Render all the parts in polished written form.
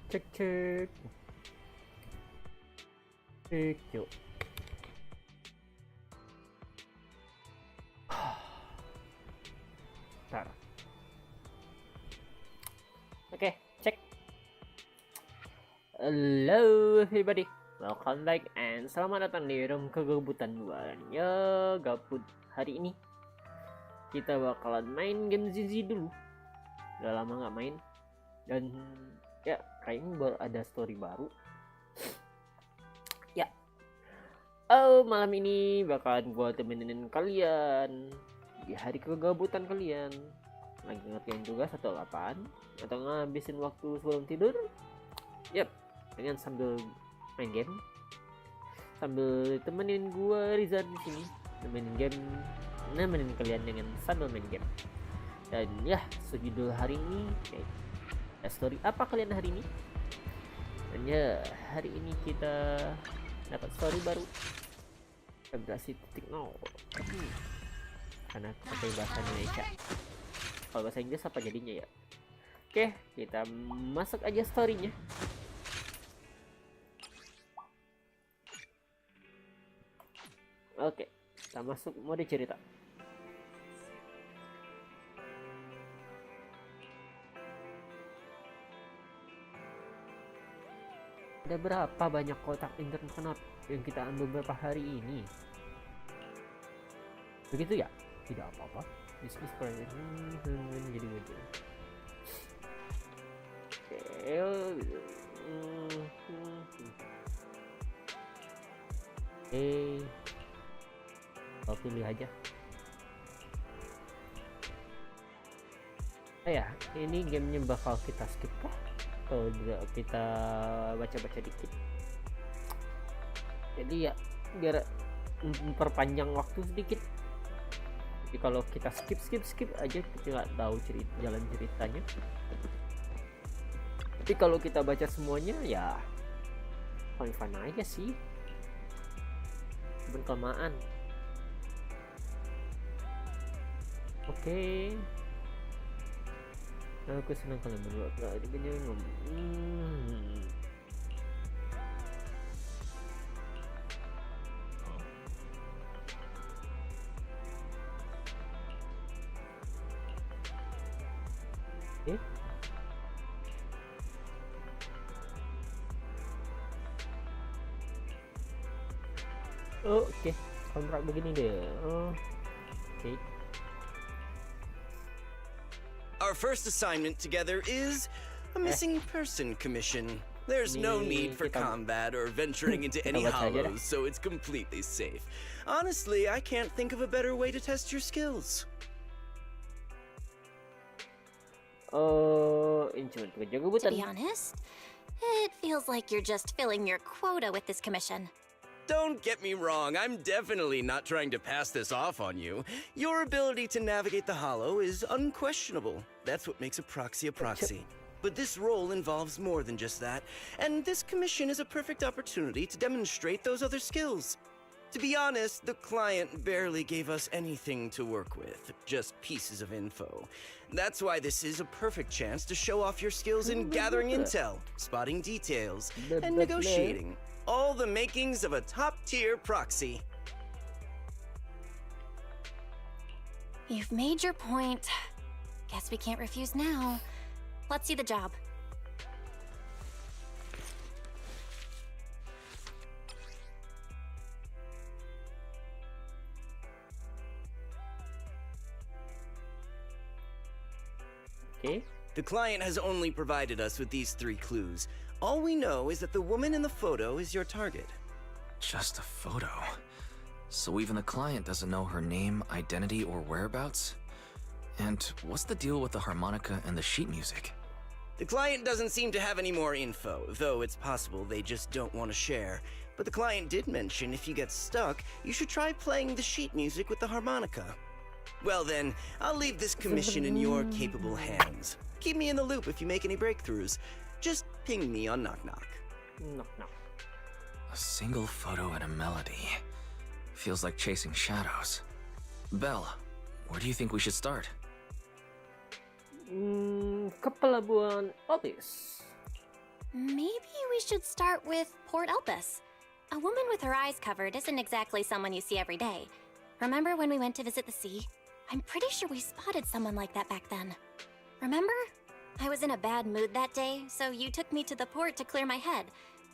Cek cek. Cek yuk. Bentar. Oke, cek. Hello everybody. Welcome back and selamat datang di room kegabutan ya gabut. Hari ini kita bakalan main game Zizi dulu. Udah lama nggak main dan ya kayaknya baru ada story baru. Ya. Oh, malam ini bakalan gua temenin kalian di hari kegabutan kalian. Lagi ngerjain tugas atau apaan? Atau ngabisin waktu sebelum tidur? Yap, dengan sambil main game. Sambil temenin gua Rizal di sini, nemenin kalian dengan sambil main game. Dan ya, sejudul hari ini story apa kalian hari ini? Dan ya, hari ini kita dapat story baru. Vibrasi titik nol. Karena pakai bahasa Indonesia. Kalau bahasa Inggris apa jadinya ya? Oke, kita masuk aja storynya. Oke, kita masuk mode cerita. Ada berapa banyak kotak internet yang kita ambil beberapa hari ini? Begitu ya? Tidak apa-apa. Bisnis project jadi begitu. Kau pilih aja. Ya, ini gamenya bakal kita skip kah? Kalau kita baca-baca dikit. Jadi ya biar memperpanjang waktu sedikit. Jadi kalau kita skip aja, kita nggak tahu jalan ceritanya. Tapi kalau kita baca semuanya ya fun aja sih. Cuman kelamaan. Oke. Aku senang kalian berdua. Dia ngomong. Oke. Kontrak begini deh. Oke. Our first assignment together is a missing person commission. There's no need for combat or venturing into any hollows, so it's completely safe. Honestly, I can't think of a better way to test your skills. To be honest, it feels like you're just filling your quota with this commission. Don't get me wrong, I'm definitely not trying to pass this off on you. Your ability to navigate the hollow is unquestionable. That's what makes a proxy a proxy. But this role involves more than just that, and this commission is a perfect opportunity to demonstrate those other skills. To be honest, the client barely gave us anything to work with, just pieces of info. That's why this is a perfect chance to show off your skills in gathering intel, spotting details, and negotiating. All the makings of a top-tier proxy. You've made your point. Guess we can't refuse now. Let's see the job. Okay. The client has only provided us with these 3 clues. All we know is that the woman in the photo is your target. Just a photo. So even the client doesn't know her name, identity, or whereabouts? And what's the deal with the harmonica and the sheet music? The client doesn't seem to have any more info, though it's possible they just don't want to share. But the client did mention if you get stuck, you should try playing the sheet music with the harmonica. Well then, I'll leave this commission in your capable hands. Keep me in the loop if you make any breakthroughs. Just ping me on Knock Knock. Knock knock. A single photo and a melody. Feels like chasing shadows. Belle, where do you think we should start? Ke pelabuhan Otis. maybe we should start with Port Elpis. A woman with her eyes covered isn't exactly someone you see every day. Remember when we went to visit the sea? I'm pretty sure we spotted someone like that back then. Remember? I was in a bad mood that day, so you took me to the port to clear my head.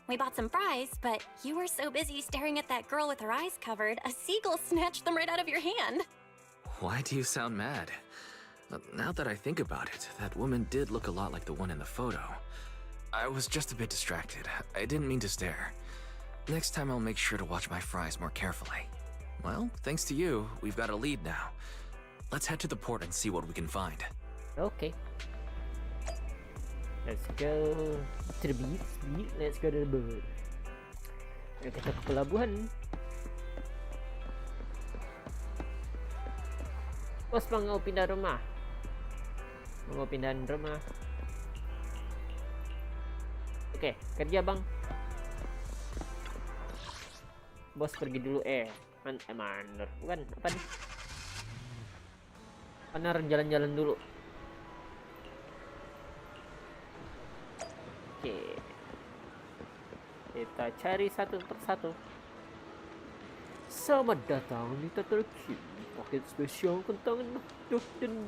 We bought some fries, but you were so busy staring at that girl with her eyes covered, a seagull snatched them right out of your hand. Why do you sound mad? Now that I think about it, that woman did look a lot like the one in the photo. I was just a bit distracted. I didn't mean to stare. Next time I'll make sure to watch my fries more carefully. Well, thanks to you, we've got a lead now. Let's head to the port and see what we can find. Okay. Let's go to the beach. Let's go to the boat. Ayo kita ke pelabuhan. Bos mau pindah rumah. Mau pindahan rumah. Oke, kerja bang. Bos pergi dulu. Manor. Bukan, apa nih? Manor jalan-jalan dulu. Oke. Kita cari satu persatu. Selamat datang di terbaru. Paket spesial kentangan hotdog dan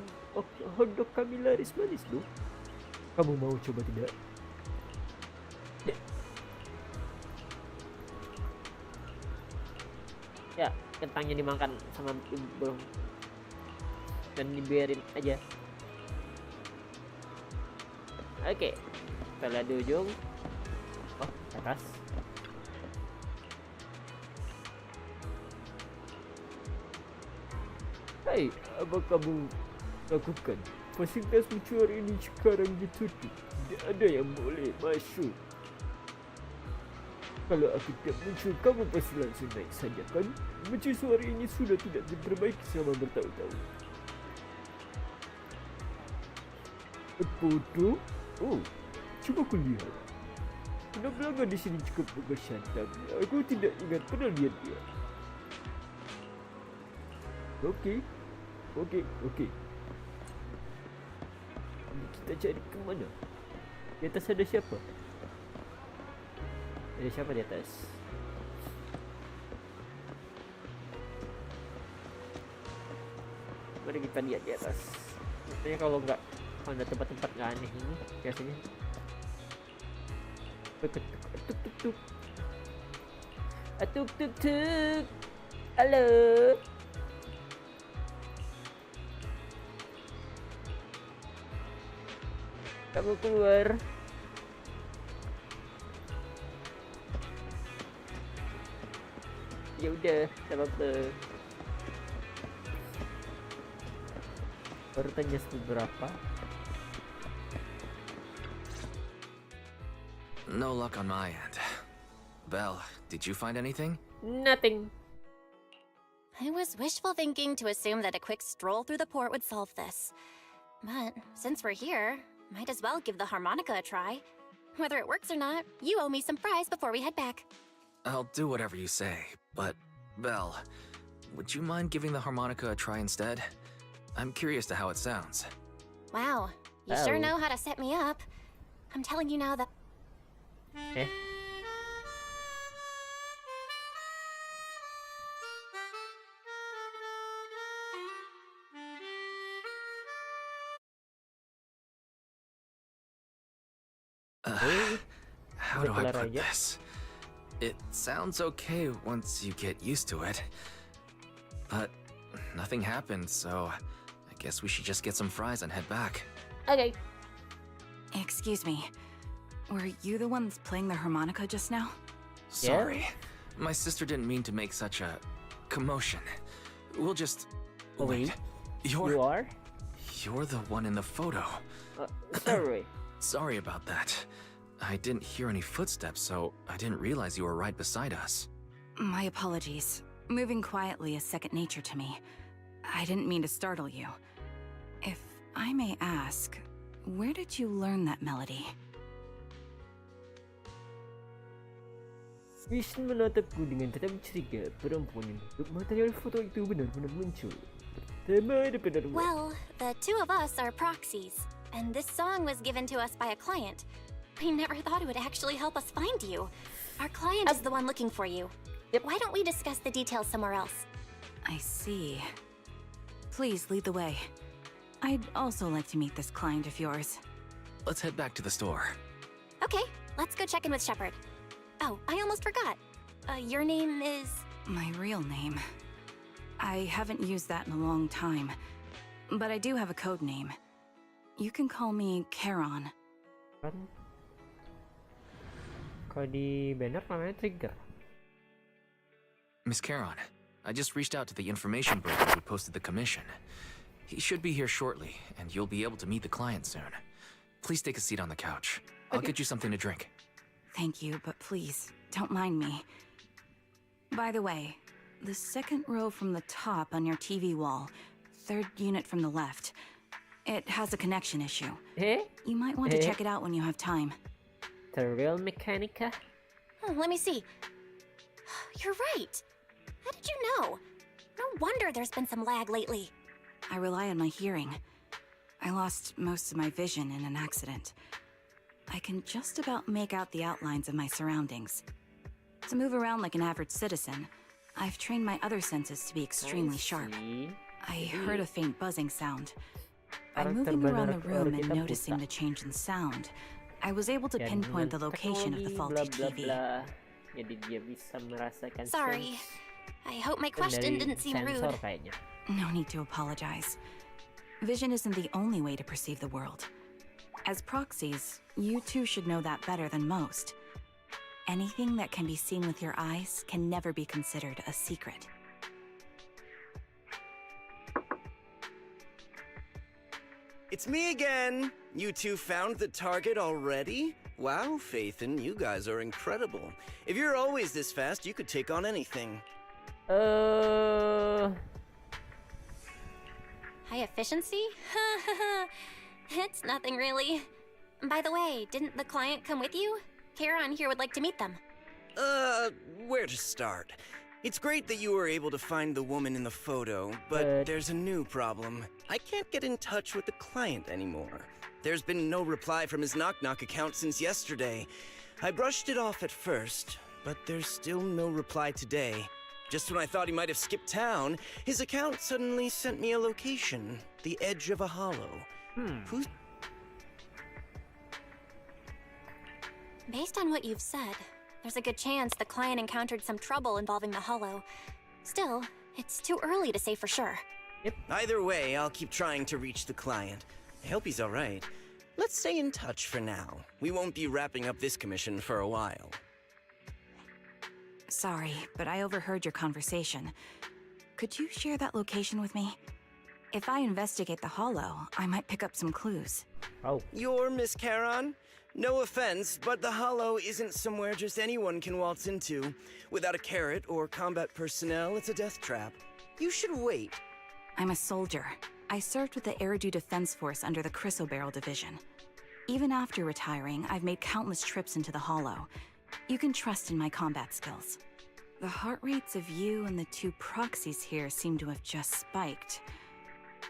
hotdog kami laris manis loh. Kamu mau coba tidak? Ya, kentangnya dimakan sama burung dan dibiarin aja. Oke, kita lihat di ujung. Oh, atas. Hai, apa kamu lakukan? Fasilitas mencuar ini sekarang ditutup. Tidak ada yang boleh masuk. Kalau aku tidak muncul, kamu pasti langsung naik saja kan? Mercusuar ini sudah tidak diperbaiki selama bertahun-tahun. Foto? Oh, coba aku lihat. Penampilan di sini cukup bagus tapi aku tidak ingat pernah lihat dia. Okey. Kita cari ke mana? Di atas ada siapa? Ada siapa di atas? Mari kita lihat di atas. Biasanya kalau ada tempat-tempat nggak aneh ini, biasanya tuk. Halo. Kamu keluar. Ya udah, tak apa-apa. Baru tanya seberapa. No luck on my end. Belle, did you find anything? Nothing. I was wishful thinking to assume that a quick stroll through the port would solve this. But since we're here, might as well give the harmonica a try. Whether it works or not, you owe me some fries before we head back. I'll do whatever you say, but Belle, would you mind giving the harmonica a try instead? I'm curious to how it sounds. Wow, you sure know how to set me up. I'm telling you now that... How do I put this? It sounds okay once you get used to it. But nothing happened, so I guess we should just get some fries and head back. Okay. Excuse me. Were you the ones playing the harmonica just now? Sorry. My sister didn't mean to make such a commotion. We'll just... Wait. You are? You're the one in the photo. Sorry. Sorry about that. I didn't hear any footsteps, so I didn't realize you were right beside us. My apologies. Moving quietly is second nature to me. I didn't mean to startle you. If I may ask, where did you learn that melody? Vision menatapku dengan tetap curiga. Perempuan yang tutup material foto itu benar-benar muncul. Pertama. Well, the two of us are proxies, and this song was given to us by a client. I never thought it would actually help us find you. Our client is the one looking for you. Yep. Why don't we discuss the details somewhere else? I see. Please lead the way. I'd also like to meet this client of yours. Let's head back to the store. Okay, let's go check in with Shepard. Oh, I almost forgot. Your name is... My real name. I haven't used that in a long time. But I do have a code name. You can call me Charon. Kan kalau di banner namanya Trigger. Miss Charon, I just reached out to the information broker who posted the commission. He should be here shortly, and you'll be able to meet the client soon. Please take a seat on the couch. I'll get you something to drink. Thank you, but please, don't mind me. By the way, the second row from the top on your TV wall, third unit from the left, it has a connection issue. Eh? You might want to check it out when you have time. The real Mechanica? let me see. You're right. How did you know? No wonder there's been some lag lately. I rely on my hearing. I lost most of my vision in an accident. I can just about make out the outlines of my surroundings. To move around like an average citizen, I've trained my other senses to be extremely sharp. See. I heard a faint buzzing sound. By Parang moving around the terbaru room and kita noticing buta. the change in sound, I was able to Dan pinpoint the dengan location of the teknologi, faulty bla, bla, TV. bla. Jadi dia bisa merasakan Sorry. I hope my sense question dari didn't seem sensor rude. kayaknya. No need to apologize. Vision isn't the only way to perceive the world. As proxies, you two should know that better than most. Anything that can be seen with your eyes can never be considered a secret. It's me again. You two found the target already? Wow, Faithin, you guys are incredible. If you're always this fast, you could take on anything. High efficiency? It's nothing really. By the way, didn't the client come with you? Charon here would like to meet them. Where to start? It's great that you were able to find the woman in the photo, but there's a new problem. I can't get in touch with the client anymore. There's been no reply from his knock-knock account since yesterday. I brushed it off at first, but there's still no reply today. Just when I thought he might have skipped town, his account suddenly sent me a location, the edge of a hollow. Who's... Based on what you've said, there's a good chance the client encountered some trouble involving the hollow. Still, it's too early to say for sure. Either way, I'll keep trying to reach the client. I hope he's all right. Let's stay in touch for now. We won't be wrapping up this commission for a while. Sorry, but I overheard your conversation. Could you share that location with me? If I investigate the hollow, I might pick up some clues. Oh, You're Miss Charon? No offense, but the hollow isn't somewhere just anyone can waltz into. Without a carrot or combat personnel, it's a death trap. You should wait. I'm a soldier. I served with the Eridu Defense Force under the Chrysoberyl Division. Even after retiring, I've made countless trips into the hollow. You can trust in my combat skills. The heart rates of you and the two proxies here seem to have just spiked.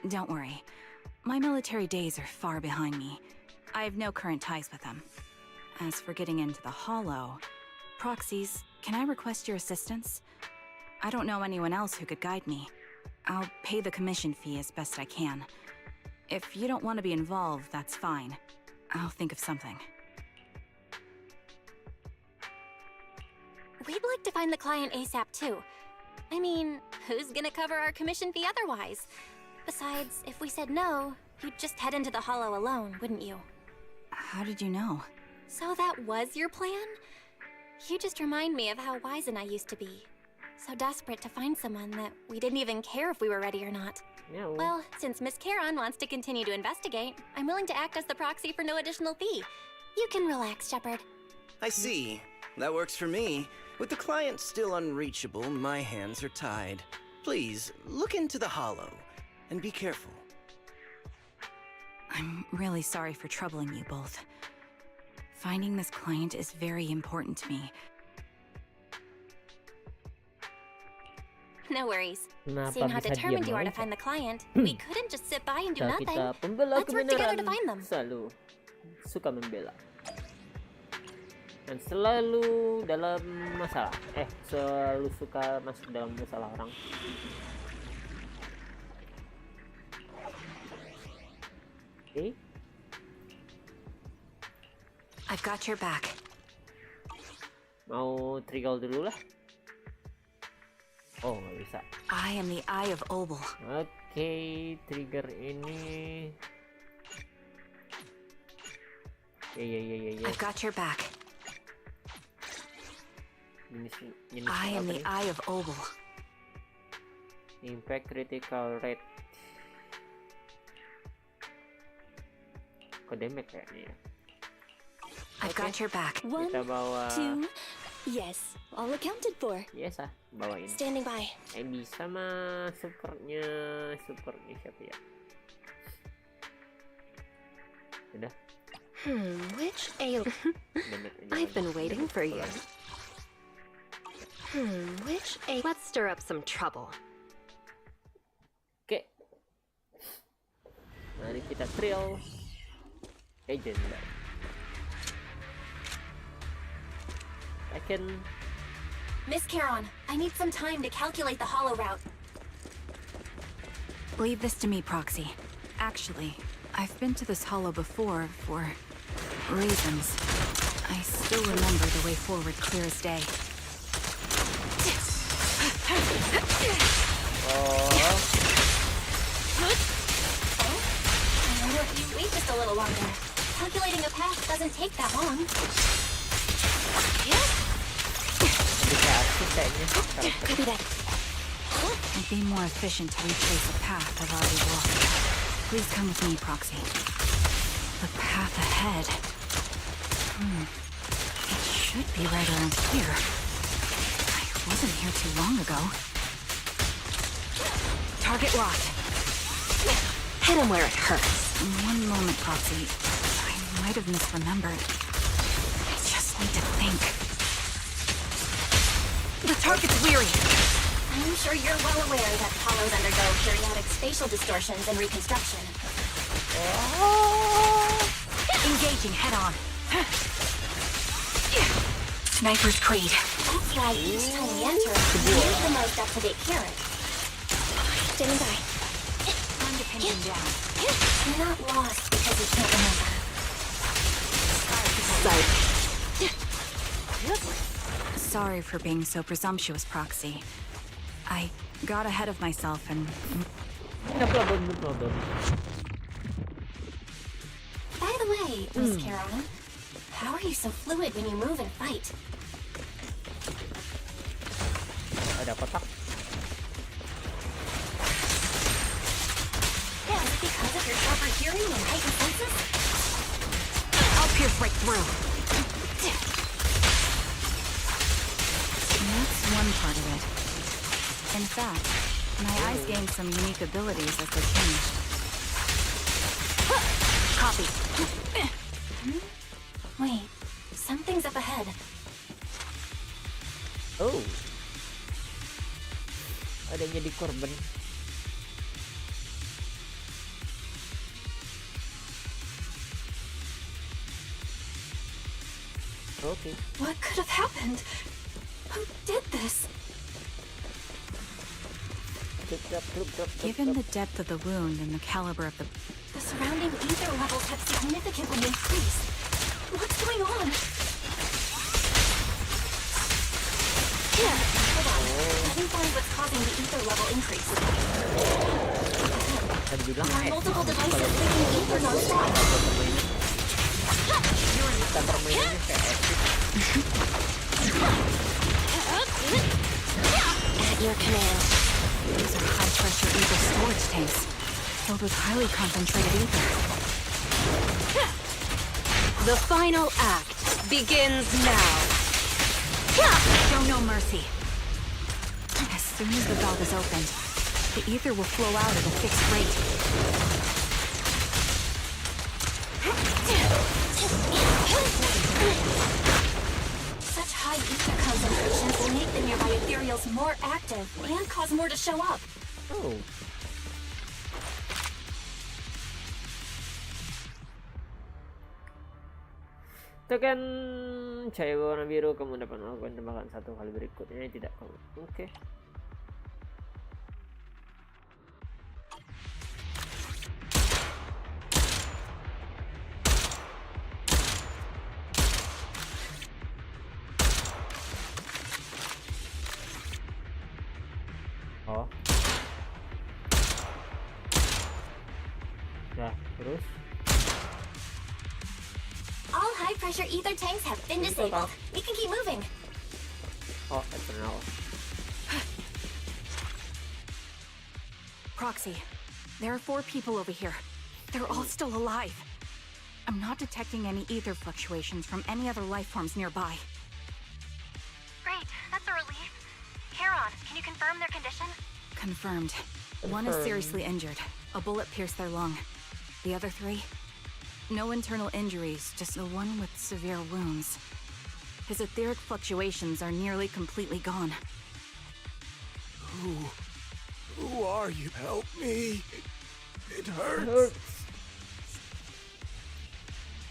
Don't worry. My military days are far behind me. I have no current ties with them. As for getting into the hollow, proxies, can I request your assistance? I don't know anyone else who could guide me. I'll pay the commission fee as best I can. If you don't want to be involved, that's fine. I'll think of something. We'd like to find the client ASAP too. I mean, who's gonna cover our commission fee otherwise? Besides, if we said no, you'd just head into the hollow alone, wouldn't you? How did you know? So that was your plan? You just remind me of how wise and I used to be. So desperate to find someone that we didn't even care if we were ready or not. yeah. Well, since Miss Charon wants to continue to investigate, I'm willing to act as the proxy for no additional fee. You can relax, Shepard. I see. That works for me. With the client still unreachable, my hands are tied. Please, look into the hollow, and be careful. I'm really sorry for troubling you both. Finding this client is very important to me. No worries. Kenapa Seeing how bisa determined diam you are to aja? find the client, we couldn't just sit by and do Kita nothing. kita pembela Let's work together kebenaran to find them. selalu suka membela. dan selalu dalam masalah. Selalu suka masuk dalam masalah orang. Oke. I've got your back. Mau trigger dulu lah. Oh, nggak bisa. I am the Eye of Obel. Oke, trigger ini. Ya. I've got your back. Jenis I am apa the nih? Eye of Obel. Impact critical rate. Kok damage kayaknya ya? I've Okay. got your back. One, Kita bawa. 2, yes, all accounted for. Yes bawain. Standing by. Bisa mah supernya siapa ya? Udah. Which ale? Damage aja I've lagi. been waiting for you. Lagi. Which a Let's stir up some trouble. Oke. Mari kita trial agent. I can. Miss Caron, I need some time to calculate the hollow route. Leave this to me, Proxy. Actually, I've been to this hollow before for reasons. I still remember the way forward clear as day. Why don't you wait just a little longer? Calculating a path doesn't take that long. Bisa aktif kayaknya. Copy that. It'd be more efficient to retrace a path I've already walked. Please come with me, Proxy. The path ahead. It should be right around here. I wasn't here too long ago. Target locked. Hit him where it hurts. One moment, Proxy. I might have misremembered. I just need to think. The target's weary. I'm sure you're well aware that hollows undergo periodic spatial distortions and reconstruction. Engaging head on. Sniper's Creed. That's why each time we enter, we need the most up-to-date current. Standing by. Time to pin him down. You're not lost because you can't remember. Sight. Sorry for being so presumptuous, Proxy. I got ahead of myself and No problem. By the way, Miss Caron, how are you so fluid when you move and fight? Ada kotak. Yeah, is it because of your sharper hearing and heightened senses? I'll pierce right through. That's one part of it. In fact, my eyes gained some unique abilities as they changed. Copy. Wait, something's up ahead. Oh. Ada yang jadi korban. Okay. What could have happened? Who did this? Given the depth of the wound and the caliber of the... The surrounding ether levels have significantly increased. What's going on? Hold on. Let me find what's causing the ether level increase. Kan bilang There are multiple devices leaking ether non-stop. Kita permainannya kayak epic. At your command. These are high-pressure ether storage tanks, filled with highly concentrated ether. The final act begins now. Show no mercy. As soon as the valve is opened, the ether will flow out at a fixed rate. Such high ether concentrations will make the nearby ethereals more active and cause more to show up. Oh. Itu kan Cahaya warna biru, kamu dapat melakukan tembakan satu kali berikutnya. Tidak kamu. Oke. Oh. Nah, terus. All high-pressure ether tanks have been disabled. We can keep moving. Oh, eternal. Proxy, there are 4 people over here. They're all still alive. I'm not detecting any ether fluctuations from any other life forms nearby. Great, that's a relief. Charon, can you confirm their condition? Confirmed. One is seriously injured. A bullet pierced their lung. The other 3? No internal injuries, just the one with severe wounds. His etheric fluctuations are nearly completely gone. Who are you? Help me. It hurts.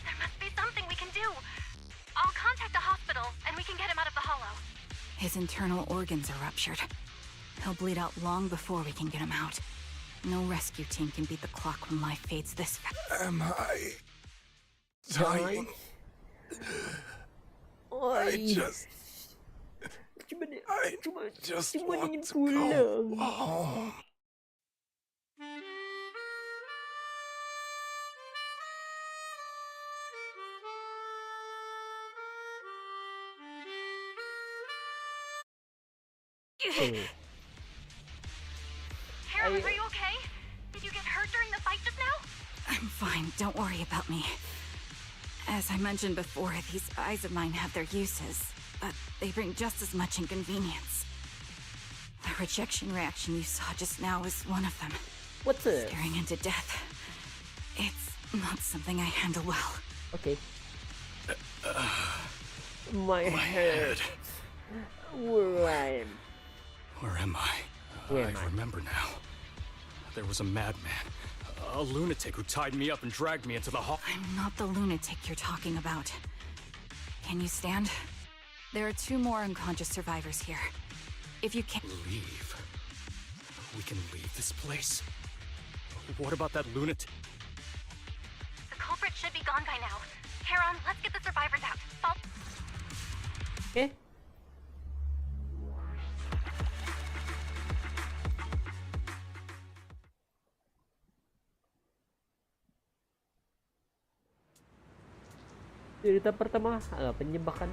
There must be something we can do. I'll contact the hospital, and we can get him out of the hollow. His internal organs are ruptured. He'll bleed out long before we can get him out. No rescue team can beat the clock when life fades this fast. Am I dying? I just want to go home. Charon, are you okay? Did you get hurt during the fight just now? I'm fine, don't worry about me. As I mentioned before, these eyes of mine have their uses, but they bring just as much inconvenience. The rejection reaction you saw just now is one of them. What's it? Staring into death. It's not something I handle well. Okay. My head. Where I am. Where am I? Where am I I? remember now. There was a madman, a lunatic who tied me up and dragged me into the hall. I'm not the lunatic you're talking about. Can you stand? There are 2 more unconscious survivors here. If you can... Leave? We can leave this place? What about that lunatic? The culprit should be gone by now. Charon, let's get the survivors out. Okay. Cerita pertama, penyebakan.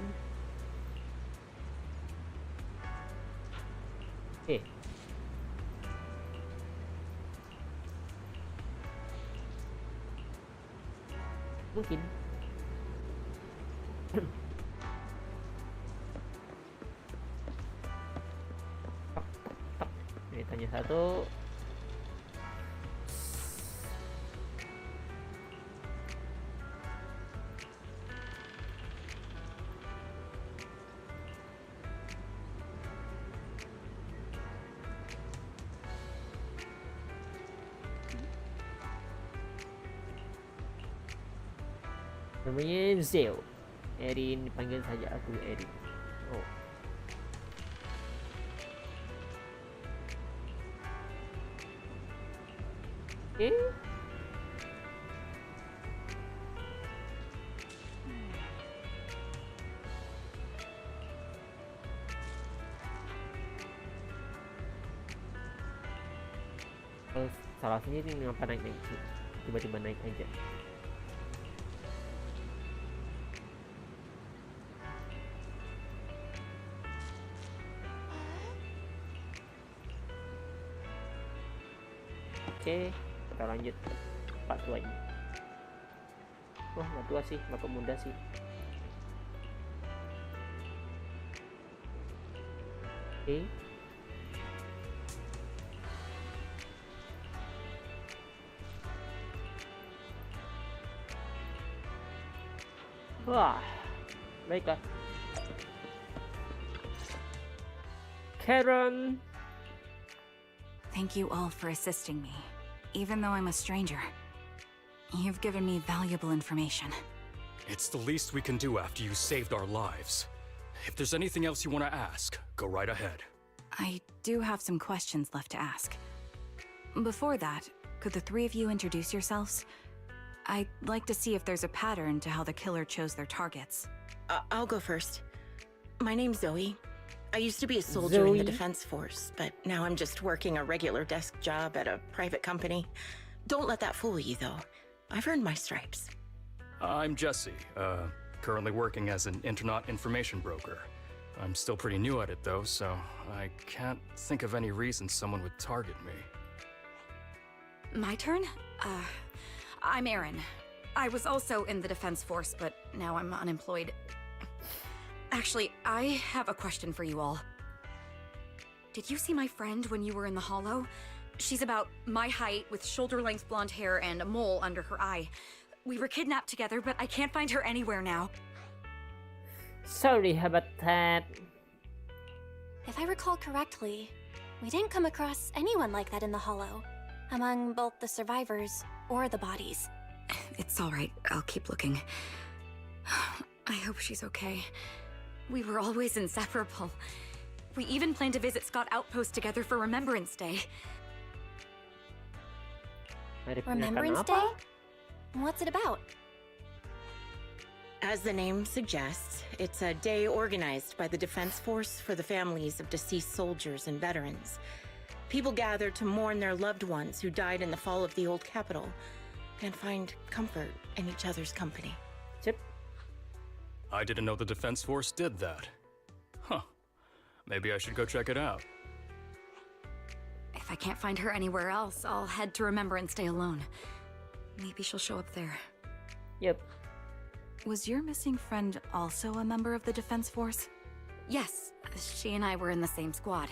Mungkin. Ini tanya satu. Namanya Zeo. Erin, dipanggil saja aku Erin. Oh. Oke. Kalau salah sendiri ngapa naik-naik sih? Tiba-tiba naik aja. Oke, kita lanjut Pak tuanya. Wah, nggak tua sih, bapak muda sih. Oke. Wah, baiklah. Karen. Thank you all for assisting me, even though I'm a stranger. You've given me valuable information. It's the least we can do after you saved our lives. If there's anything else you want to ask, go right ahead. I do have some questions left to ask. Before that, could the three of you introduce yourselves? I'd like to see if there's a pattern to how the killer chose their targets. I'll go first. My name's Zoe. I used to be a soldier in the Zoe? Defense Force, but now I'm just working a regular desk job at a private company. Don't let that fool you, though. I've earned my stripes. I'm Jesse, currently working as an internet information broker. I'm still pretty new at it, though, so I can't think of any reason someone would target me. My turn? I'm Erin. I was also in the Defense Force, but now I'm unemployed. Actually, I have a question for you all. Did you see my friend when you were in the Hollow? She's about my height, with shoulder-length blonde hair and a mole under her eye. We were kidnapped together, but I can't find her anywhere now. Sorry about that. If I recall correctly, we didn't come across anyone like that in the Hollow, among both the survivors or the bodies. It's all right. I'll keep looking. I hope she's okay. We were always inseparable. We even planned to visit Scott Outpost together for Remembrance Day. Hari Remembrance penyekan Day? apa? What's it about? As the name suggests, it's a day organized by the Defense Force for the families of deceased soldiers and veterans. People gather to mourn their loved ones who died in the fall of the old capital and find comfort in each other's company. Sip. I didn't know the Defense Force did that. Huh. Maybe I should go check it out. If I can't find her anywhere else, I'll head to Remembrance Day alone. Maybe she'll show up there. Yep. Was your missing friend also a member of the Defense Force? Yes, she and I were in the same squad.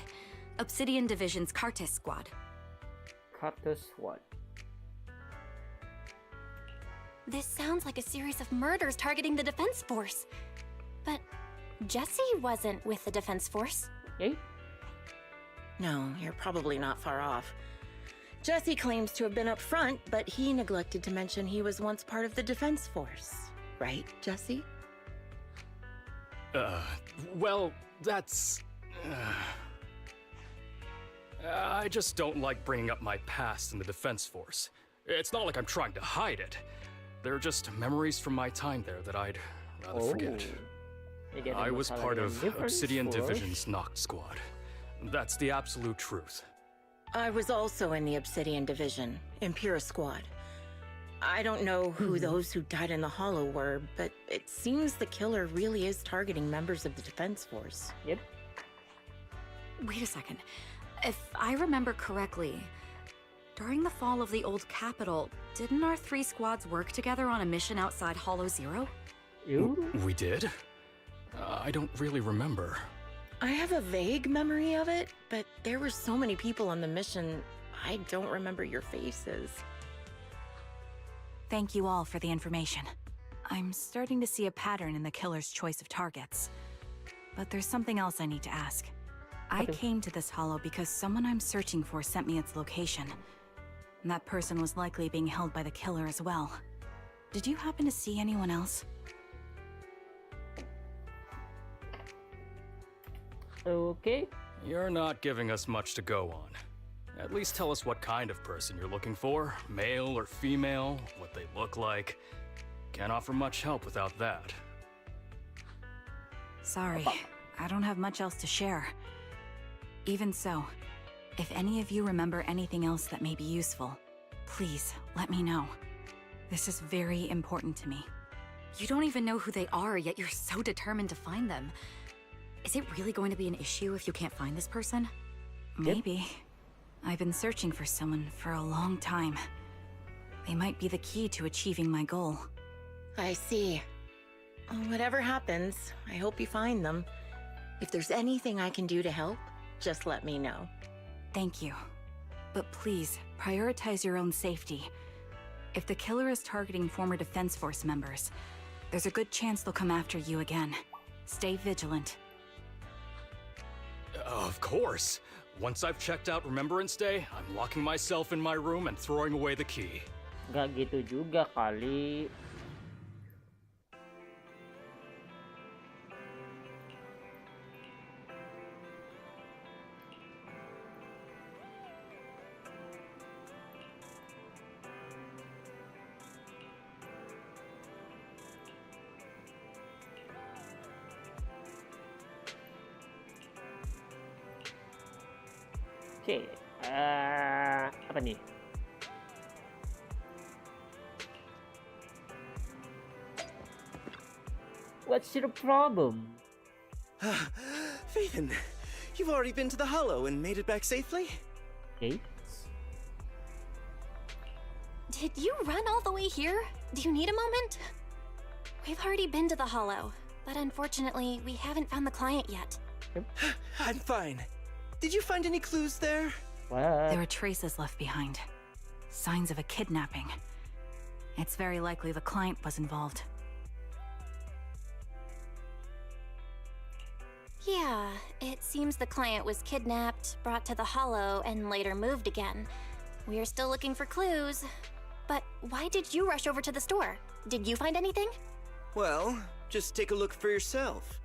Obsidian Division's Cartis squad. Cartus what? This sounds like a series of murders targeting the Defense Force. But Jesse wasn't with the Defense Force. Eh? No, you're probably not far off. Jesse claims to have been up front, but he neglected to mention he was once part of the Defense Force. Right, Jesse? Well, that's... I just don't like bringing up my past in the Defense Force. It's not like I'm trying to hide it. They're just memories from my time there that I'd rather forget. Jadi ada I was masalah part dengan of Defense Obsidian Force. Division's Ngak squad. That's the absolute truth. I was also in the Obsidian Division, Impura Squad. I don't know who those who died in the Hollow were, but it seems the killer really is targeting members of the Defense Force. Yep. Wait a second. If I remember correctly, during the fall of the old capital, didn't our three squads work together on a mission outside Hollow Zero? You? We did? I don't really remember. I have a vague memory of it, but there were so many people on the mission, I don't remember your faces. Thank you all for the information. I'm starting to see a pattern in the killer's choice of targets. But there's something else I need to ask. I Okay. came to this hollow because someone I'm searching for sent me its location. And that person was likely being held by the killer as well. Did you happen to see anyone else? Okay. You're not giving us much to go on. At least tell us what kind of person you're looking for, male or female, what they look like. Can't offer much help without that. Sorry, I don't have much else to share. Even so, if any of you remember anything else that may be useful, please let me know. This is very important to me. You don't even know who they are, yet you're so determined to find them. Is it really going to be an issue if you can't find this person? Maybe. I've been searching for someone for a long time. They might be the key to achieving my goal. I see. Whatever happens, I hope you find them. If there's anything I can do to help, just let me know. Thank you. But please, prioritize your own safety. If the killer is targeting former Defense Force members, there's a good chance they'll come after you again. Stay vigilant. Of course. Once I've checked out Remembrance Day, I'm locking myself in my room and throwing away the key. Gak gitu juga kali. Oke, apa nih? What's your problem? Faithen, you've already been to the Hollow and made it back safely? Okay. Did you run all the way here? Do you need a moment? We've already been to the Hollow, but unfortunately, we haven't found the client yet. I'm fine. Did you find any clues there? What? There are traces left behind. Signs of a kidnapping. It's very likely the client was involved. Yeah, it seems the client was kidnapped, brought to the Hollow, and later moved again. We're still looking for clues. But why did you rush over to the store? Did you find anything? Well, just take a look for yourself.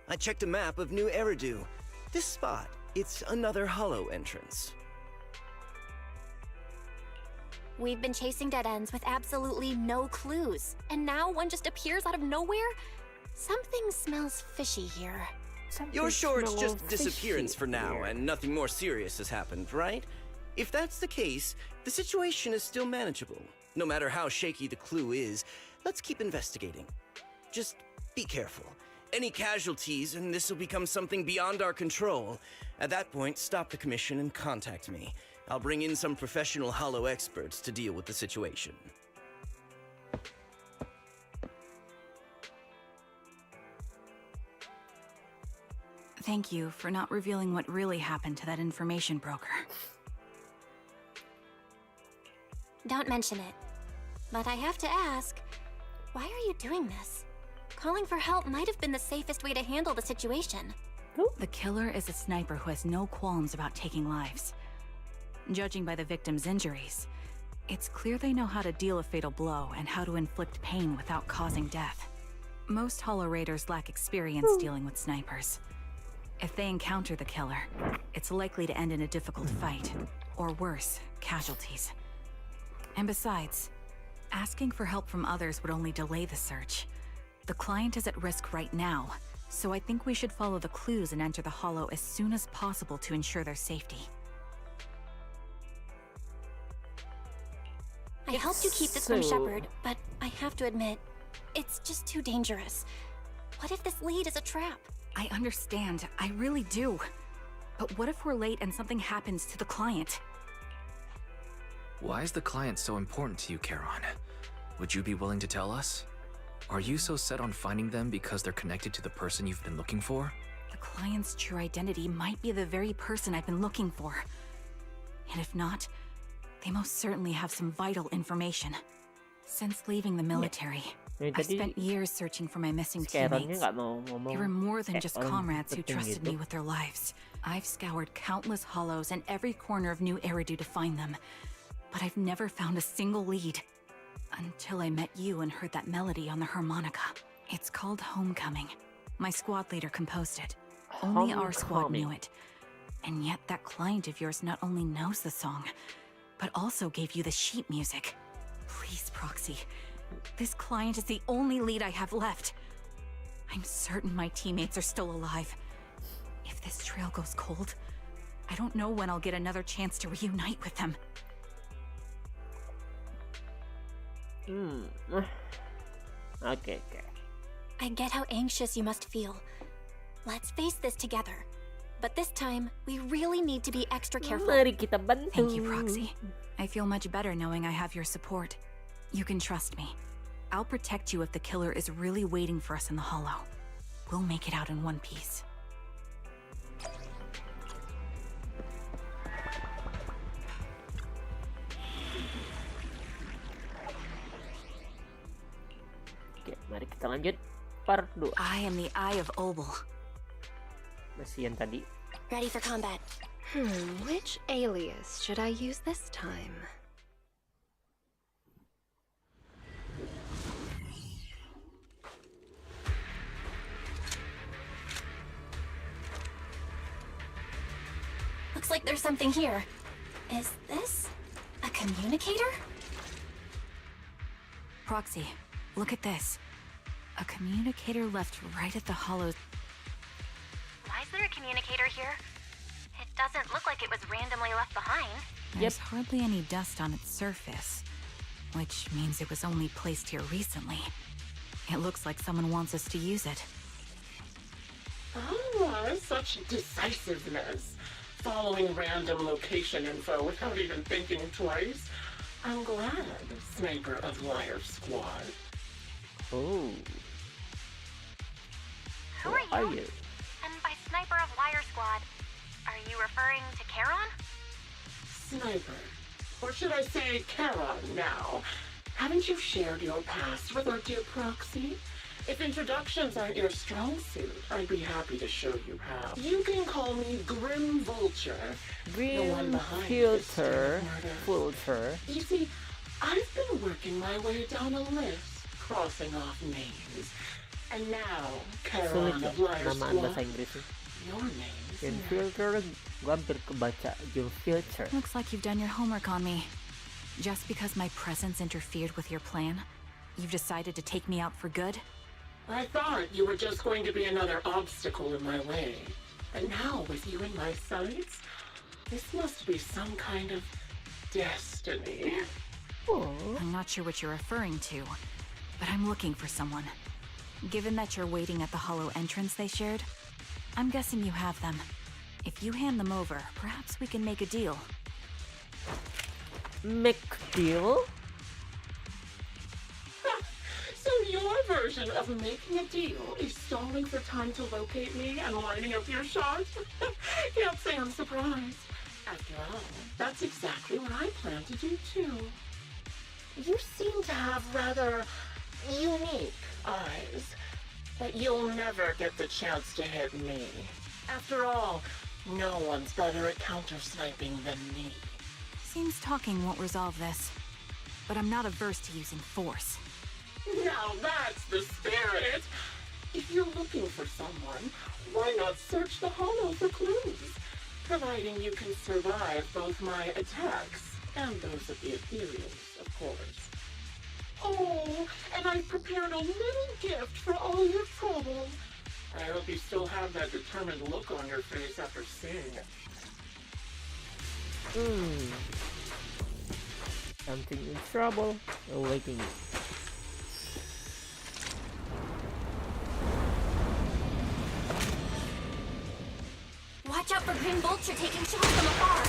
I checked a map of New Eridu. This spot, it's another Hollow entrance. We've been chasing dead ends with absolutely no clues. And now one just appears out of nowhere? Something smells fishy here. You're sure it's just disappearance for now, and nothing more serious has happened, right? If that's the case, the situation is still manageable. No matter how shaky the clue is, let's keep investigating. Just be careful. Any casualties, and this will become something beyond our control. At that point, stop the commission and contact me. I'll bring in some professional Hollow experts to deal with the situation. Thank you for not revealing what really happened to that information broker. Don't mention it. But I have to ask, why are you doing this? Calling for help might have been the safest way to handle the situation. The killer is a sniper who has no qualms about taking lives. Judging by the victim's injuries, it's clear they know how to deal a fatal blow and how to inflict pain without causing death. Most Hollow Raiders lack experience dealing with snipers. If they encounter the killer, it's likely to end in a difficult fight, or worse, casualties. And besides, asking for help from others would only delay the search. The client is at risk right now, so I think we should follow the clues and enter the Hollow as soon as possible to ensure their safety. I helped you keep this from Shepard, but I have to admit, it's just too dangerous. What if this lead is a trap? I understand, I really do. But what if we're late and something happens to the client? Why is the client so important to you, Charon? Would you be willing to tell us? Are you so set on finding them because they're connected to the person you've been looking for? The client's true identity might be the very person I've been looking for. And if not, they most certainly have some vital information. Since leaving the military, I've spent years searching for my missing teammates. They were more than just comrades who trusted me with their lives. I've scoured countless hollows and every corner of New Eridu to find them, but I've never found a single lead. Until I met you and heard that melody on the harmonica. It's called Homecoming. My squad leader composed it. Only our squad knew it. And yet that client of yours not only knows the song, but also gave you the sheet music. Please, Proxy. This client is the only lead I have left. I'm certain my teammates are still alive. If this trail goes cold, I don't know when I'll get another chance to reunite with them. Okay. I get how anxious you must feel. Let's face this together. But this time, we really need to be extra careful. Mari kita bantu. Thank you, Proxy. I feel much better knowing I have your support. You can trust me. I'll protect you if the killer is really waiting for us in the Hollow. We'll make it out in one piece. Oke, mari kita lanjut part 2. I am the Eye of Obel. Masih yang tadi. Ready for combat. Which alias should I use this time? Looks like there's something here. Is this a communicator? Proxy, look at this. A communicator left right at the hollow. Why is there a communicator here? It doesn't look like it was randomly left behind. There's hardly any dust on its surface, which means it was only placed here recently. It looks like someone wants us to use it. Ah, such decisiveness. Following random location info without even thinking twice. I'm glad, Sniper of Liar Squad. Oh. Who are you? And by Sniper of Liar Squad, are you referring to Charon? Sniper. Or should I say Charon now? Haven't you shared your past with our dear proxy? If introductions aren't your strong suit, I'd be happy to show you how. You can call me Grim Vulture. The one Green behind filter. this Filter. You see, I've been working my way down a list, crossing off names. And now, Sulit Charon ya of Liar namaan bahasa Squad, Inggrisnya. your name's Green next. filter, gua hampir kebaca. Green filter. Looks like you've done your homework on me. Just because my presence interfered with your plan, you've decided to take me out for good? I thought you were just going to be another obstacle in my way. But now, with you in my sights, this must be some kind of destiny. Oh. I'm not sure what you're referring to, but I'm looking for someone. Given that you're waiting at the hollow entrance they shared, I'm guessing you have them. If you hand them over, perhaps we can make a deal. Make deal? So your version of making a deal is stalling for time to locate me and lining up your shot? Can't say I'm surprised. After all, that's exactly what I plan to do too. You seem to have rather unique eyes, but you'll never get the chance to hit me. After all, no one's better at counter-sniping than me. Seems talking won't resolve this, but I'm not averse to using force. Now that's the spirit! If you're looking for someone, why not search the hollow for clues? Providing you can survive both my attacks and those of the ethereals, of course. Oh, and I've prepared a little gift for all your trouble. I hope you still have that determined look on your face after seeing it. Something in trouble awaiting you. Watch out for Green Vulture taking shots from afar.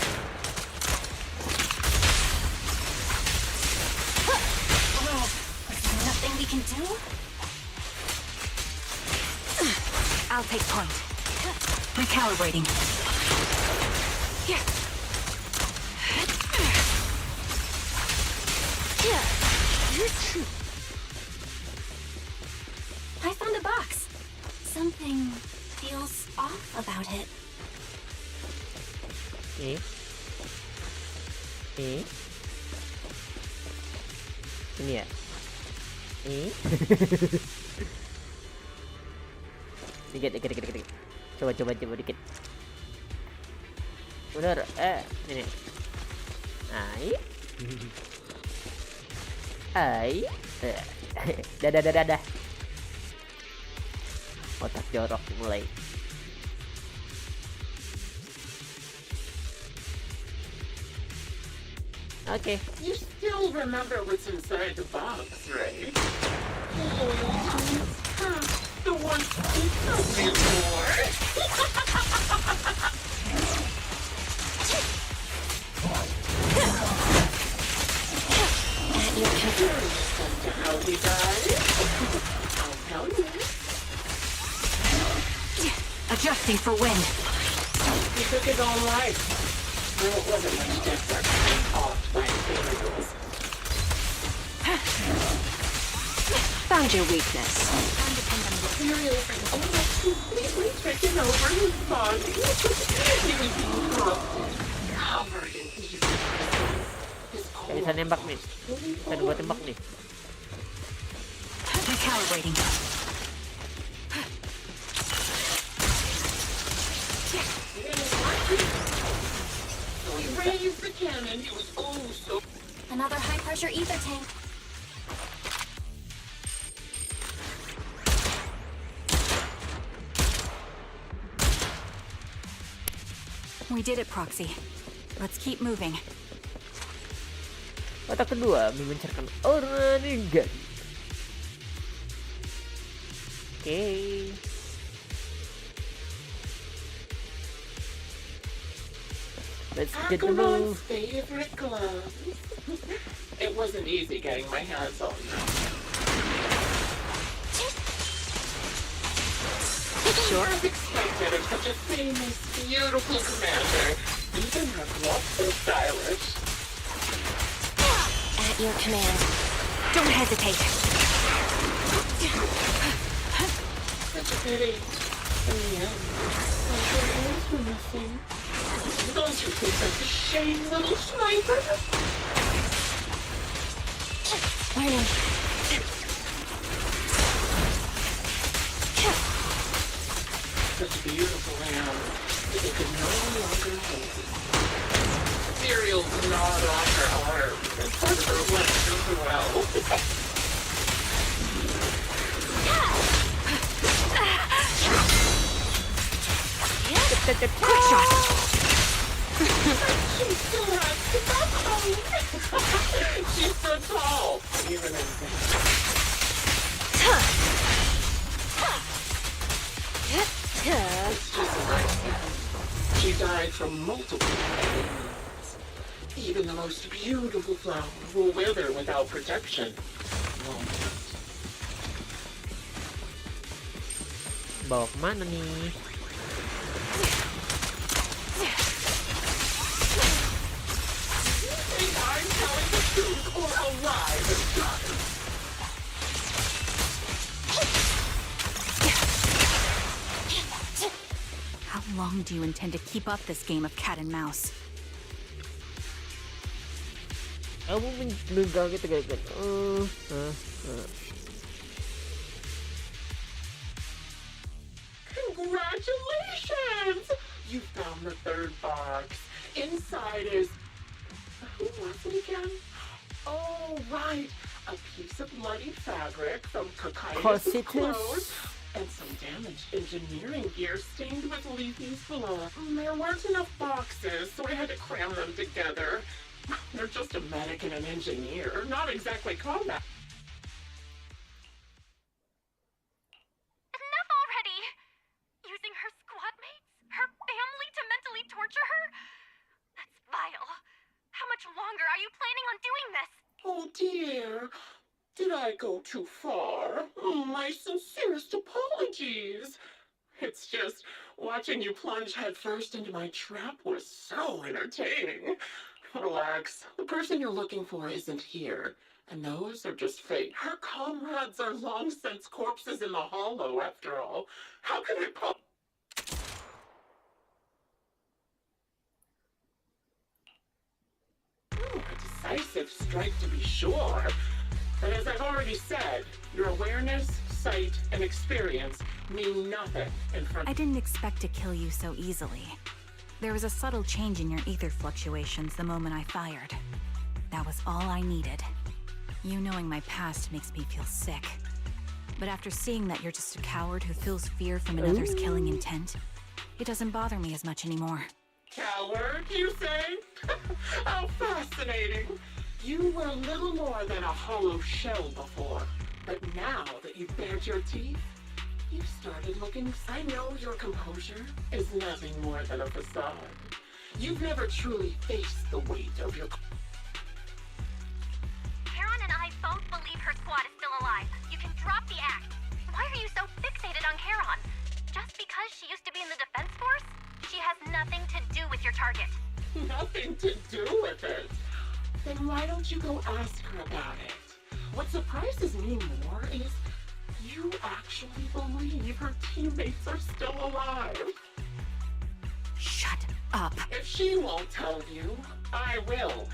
Is there nothing we can do? I'll take point. Recalibrating. I found a box. Something feels off about it. Eh? Ini ya? Dikit. Coba dikit. Bener, ini. Dadah. Otak jorok mulai. Okay. You still remember what's inside the box, right? The one you told me for. You're curious as to how he died? I'll tell you. Adjusting for wind. He took his own life. Well, it wasn't much different. Off by fingers. Found your weakness. Serious and almost completely taken over his body. He was being covered in evil. His Gak bisa nembak nih. Bisa dua tembak nih. Recalibrating. So he raised the cannon. He was oh so. Another high-pressure ether tank. We did it, Proxy. Let's keep moving. Watak kedua, memancarkan aura negatif. Oke. Let's get the move. Favorite gloves. It wasn't easy getting my hands on them. Sure. As expected of such a famous, beautiful commander, even her gloves are stylish. At your command. Don't hesitate. Such a pity. In the end, my ears were missing. Don't you think that's a shame, little sniper? Learning. Such beautiful hands. They could no longer hold it. Cereal's gnawed on her arm. And part of her went super well. Quick shot. She still has to back. She's so tall. Even in It's just a nice thing. She died from multiple wounds. Even the most beautiful flower will wither without protection. Bawa kemana nih? Think I'm telling the truth or a lie this time? How long do you intend to keep up this game of cat and mouse? Kamu menunggang gitu kan? Congratulations! You found the third box. Inside is... Who was it again? Oh, right. A piece of bloody fabric from Kakai's clothes. And some damaged engineering gear stained with Leafy's blood. There weren't enough boxes, so I had to cram them together. They're just a medic and an engineer, not exactly combat. Enough already! Using her squad mates, her family to mentally torture her? That's vile. How much longer are you planning on doing this? Oh dear. Did I go too far? My sincerest apologies. It's just watching you plunge headfirst into my trap was so entertaining. Relax. The person you're looking for isn't here. And those are just fate. Her comrades are long since corpses in the hollow, after all. How can I a decisive strike to be sure. But as I've already said, your awareness, sight, and experience mean nothing in front I didn't expect to kill you so easily. There was a subtle change in your ether fluctuations the moment I fired. That was all I needed. You knowing my past makes me feel sick. But after seeing that you're just a coward who feels fear from another's killing intent, it doesn't bother me as much anymore. Coward, you say? How fascinating. You were little more than a hollow shell before. But now that you've bared your teeth, you've started looking... I know your composure is nothing more than a facade. You've never truly faced the weight of your... Karen and I both believe her squad is still alive. You can drop the act. Why are you so fixated on Karen? Just because she used to be in the defense force? She has nothing to do with your target. Nothing to do with it? Then why don't you go ask her about it? What surprises me more is you actually believe her teammates are still alive. Shut up. If she won't tell you, I will.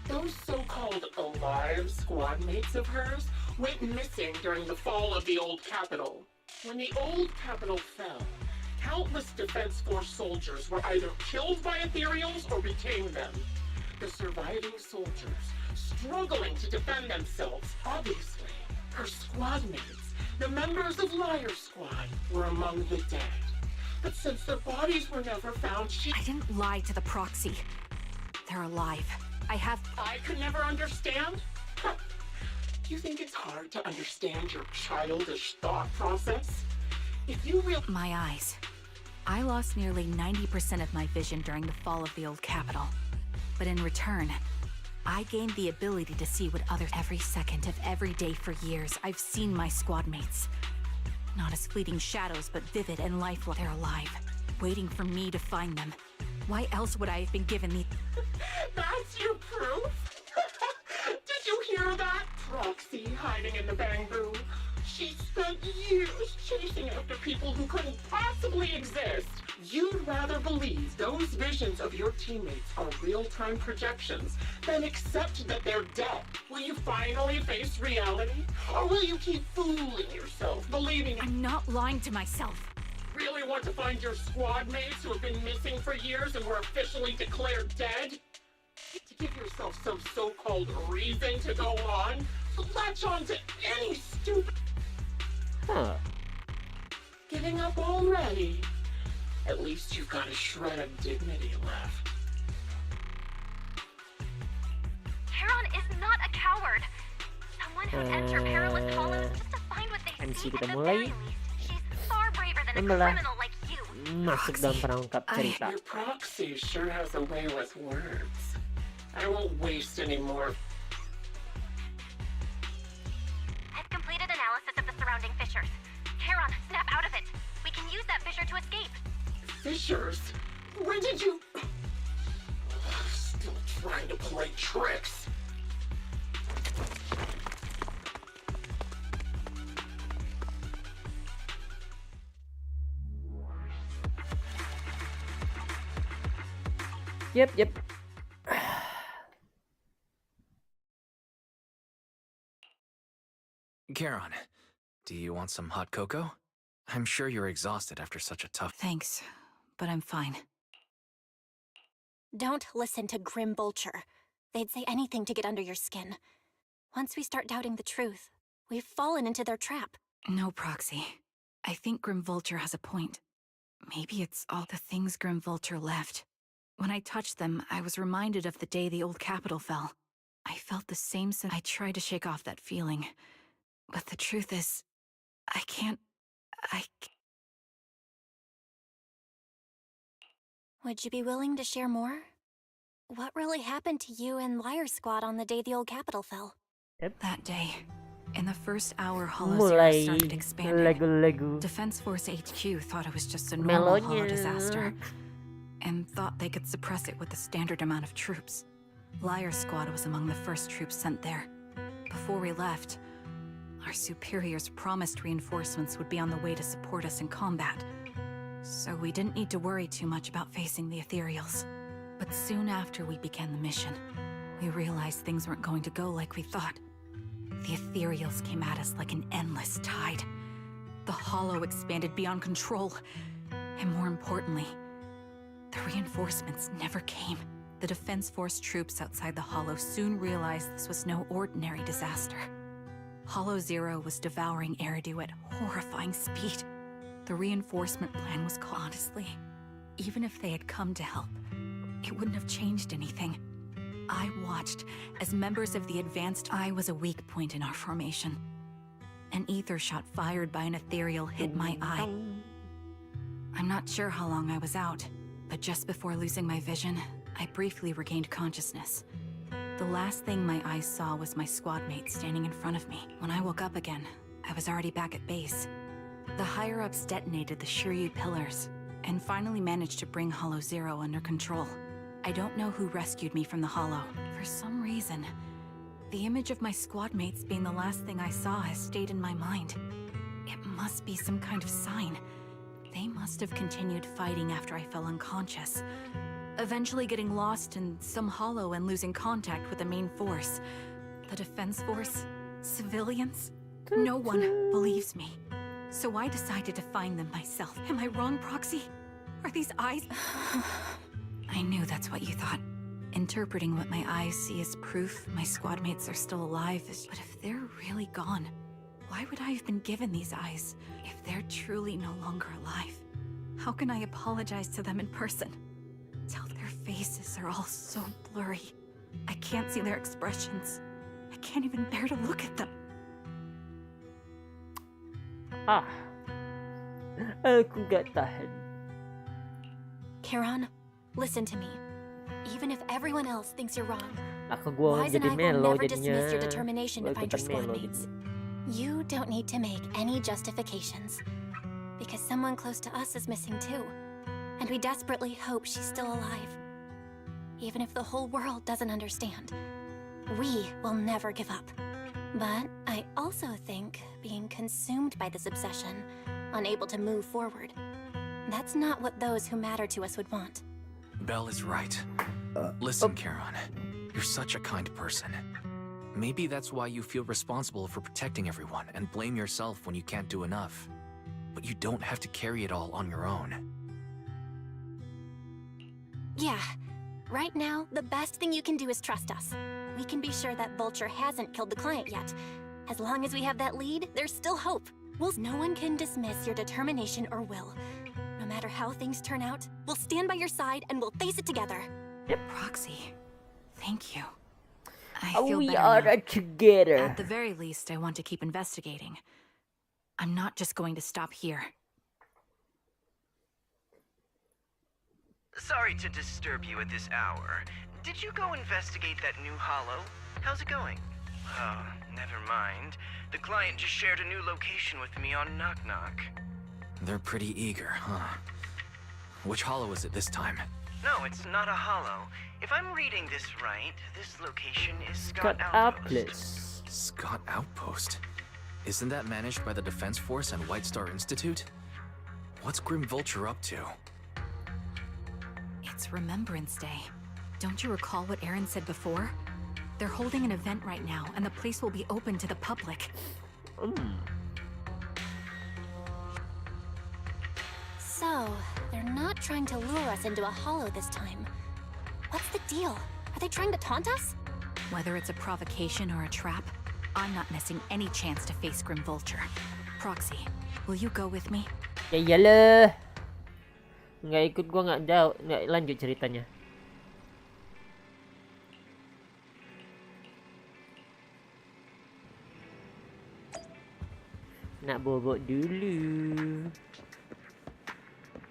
Those so-called alive squad mates of hers went missing during the fall of the old capital. When the old capital fell, countless Defense Force soldiers were either killed by ethereals or became them. The surviving soldiers, struggling to defend themselves, obviously. Her squad mates, the members of Liar Squad, were among the dead. But since their bodies were never found, I didn't lie to the proxy. They're alive. I could never understand? Huh. Do you think it's hard to understand your childish thought process? If you really... My eyes. I lost nearly 90% of my vision during the fall of the old capital. But in return, I gained the ability to see what others... Every second of every day for years, I've seen my squad mates. Not as fleeting shadows, but vivid and lifelike. They're alive, waiting for me to find them. Why else would I have been given the... That's your proof? Did you hear that? Proxy hiding in the bamboo. She spent years chasing after people who couldn't possibly exist. You'd rather believe those visions of your teammates are real-time projections than accept that they're dead. Will you finally face reality? Or will you keep fooling yourself, believing... I'm not lying to myself. Really want to find your squad mates who have been missing for years and were officially declared dead? To give yourself some so-called reason to go on? To latch on to any stupid... Huh. Giving up already? At least you've got a shred of dignity left. Charon is not a coward. Someone who'd enter perilous hollows just to find what they MC see at kita the mulai. very least. She's far braver than a Membelah. criminal like you. Masuk dalam perangkap cerita. Your proxy sure has a way with words. I won't waste any more. I've completed analysis of the surrounding fissures. Charon, snap out of it. We can use that fissure to escape. Fissures? When did you... Still trying to play tricks. Yep. Charon, do you want some hot cocoa? I'm sure you're exhausted after such a tough... Thanks, but I'm fine. Don't listen to Grim Vulture. They'd say anything to get under your skin. Once we start doubting the truth, we've fallen into their trap. No, Proxy. I think Grim Vulture has a point. Maybe it's all the things Grim Vulture left. When I touched them, I was reminded of the day the old capital fell. I felt the same sense. I tried to shake off that feeling. But the truth is, I can't... Would you be willing to share more? What really happened to you and Liar Squad on the day the old capital fell? That day, in the first hour Hollow Zero Mulai started expanding, lagu-lagu Defense Force HQ thought it was just a normal hollow melonya. disaster, and thought they could suppress it with the standard amount of troops. Liar Squad was among the first troops sent there. Before we left, our superiors promised reinforcements would be on the way to support us in combat, so we didn't need to worry too much about facing the Ethereals. But soon after we began the mission, we realized things weren't going to go like we thought. The Ethereals came at us like an endless tide. The Hollow expanded beyond control, and more importantly, the reinforcements never came. The Defense Force troops outside the Hollow soon realized this was no ordinary disaster. Hollow Zero was devouring Eridu at horrifying speed. The reinforcement plan was honestly, even if they had come to help, it wouldn't have changed anything. I watched as members of the advanced eye was a weak point in our formation. An ether shot fired by an ethereal hit my eye. I'm not sure how long I was out, but just before losing my vision, I briefly regained consciousness. The last thing my eyes saw was my squad mate standing in front of me. When I woke up again, I was already back at base. The higher-ups detonated the Shiryu pillars, and finally managed to bring Hollow Zero under control. I don't know who rescued me from the Hollow. For some reason, the image of my squad mates being the last thing I saw has stayed in my mind. It must be some kind of sign. They must have continued fighting after I fell unconscious, eventually getting lost in some hollow and losing contact with the main force. The Defense Force? Civilians? No one believes me. So I decided to find them myself. Am I wrong, Proxy? Are these eyes... I knew that's what you thought. Interpreting what my eyes see as proof my squad mates are still alive is... But if they're really gone, why would I have been given these eyes if they're truly no longer alive? How can I apologize to them in person? Tell their faces are all so blurry. I can't see their expressions. I can't even bear to look at them. Aku gak tahan. Karen, listen to me. Even if everyone else thinks you're wrong, Gua Wise and jadi I will melo never jadinya. dismiss your determination to Gua find your ikutan squad melo mates. jadinya. You don't need to make any justifications. Because someone close to us is missing too. And we desperately hope she's still alive. Even if the whole world doesn't understand, we will never give up. But I also think being consumed by this obsession, unable to move forward, that's not what those who matter to us would want. Belle is right. Listen, Karen, you're such a kind person. Maybe that's why you feel responsible for protecting everyone and blame yourself when you can't do enough. But you don't have to carry it all on your own. Yeah. Right now, the best thing you can do is trust us. We can be sure that Vulture hasn't killed the client yet. As long as we have that lead, there's still hope. No one can dismiss your determination or will. No matter how things turn out, we'll stand by your side and we'll face it together. Proxy, thank you. I Oh, feel we better are now. together. At the very least, I want to keep investigating. I'm not just going to stop here. Sorry to disturb you at this hour. Did you go investigate that new hollow? How's it going? Oh, never mind. The client just shared a new location with me on Knock Knock. They're pretty eager, huh? Which hollow is it this time? No, it's not a hollow. If I'm reading this right, this location is Scott Scott Outpost. Outpost. Scott Outpost? Isn't that managed by the Defense Force and White Star Institute? What's Grim Vulture up to? It's Remembrance Day. Don't you recall what Aaron said before? They're holding an event right now, and the place will be open to the public. So, they're not trying to lure us into a hollow this time. What's the deal? Are they trying to taunt us? Whether it's a provocation or a trap, I'm not missing any chance to face Grim Vulture. Proxy, will you go with me? Ya iyalah. Nggak ikut gua nggak jauh, nggak lanjut ceritanya. Nak bobok dulu.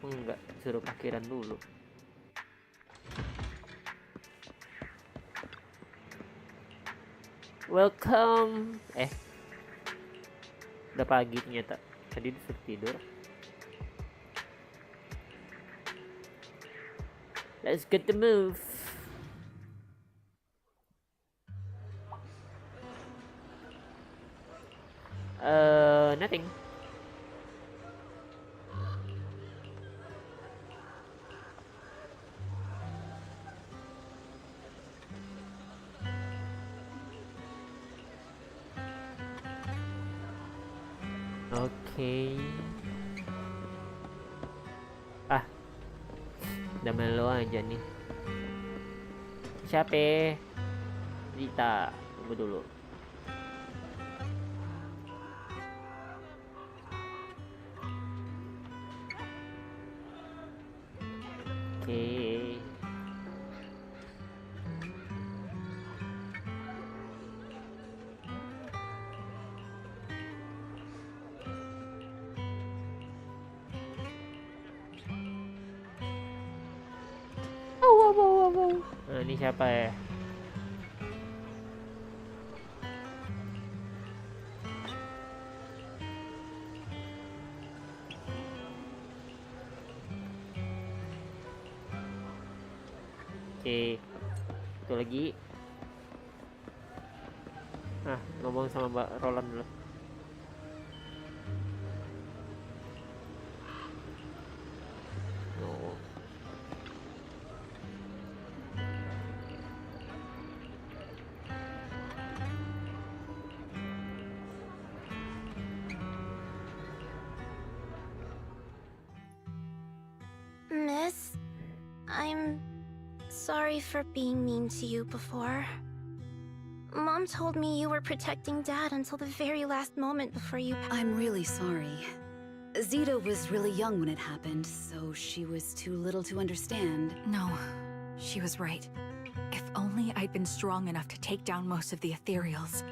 Enggak, suruh parkiran dulu. Welcome. Udah pagi ternyata. Tadi disuruh tidur. Let's get the move. Nothing. Okay. Udah melo aja nih. Siapa? Cerita. Tunggu dulu. Oke. Nah, ini siapa ya? Oke, itu lagi. Ngomong sama Mbak Roland dulu. No. Miss, I'm sorry for being mean to you before. Mom told me you were protecting Dad until the very last moment before you. I'm really sorry. Zita was really young when it happened, so she was too little to understand. No, she was right. If only I'd been strong enough to take down most of the ethereals.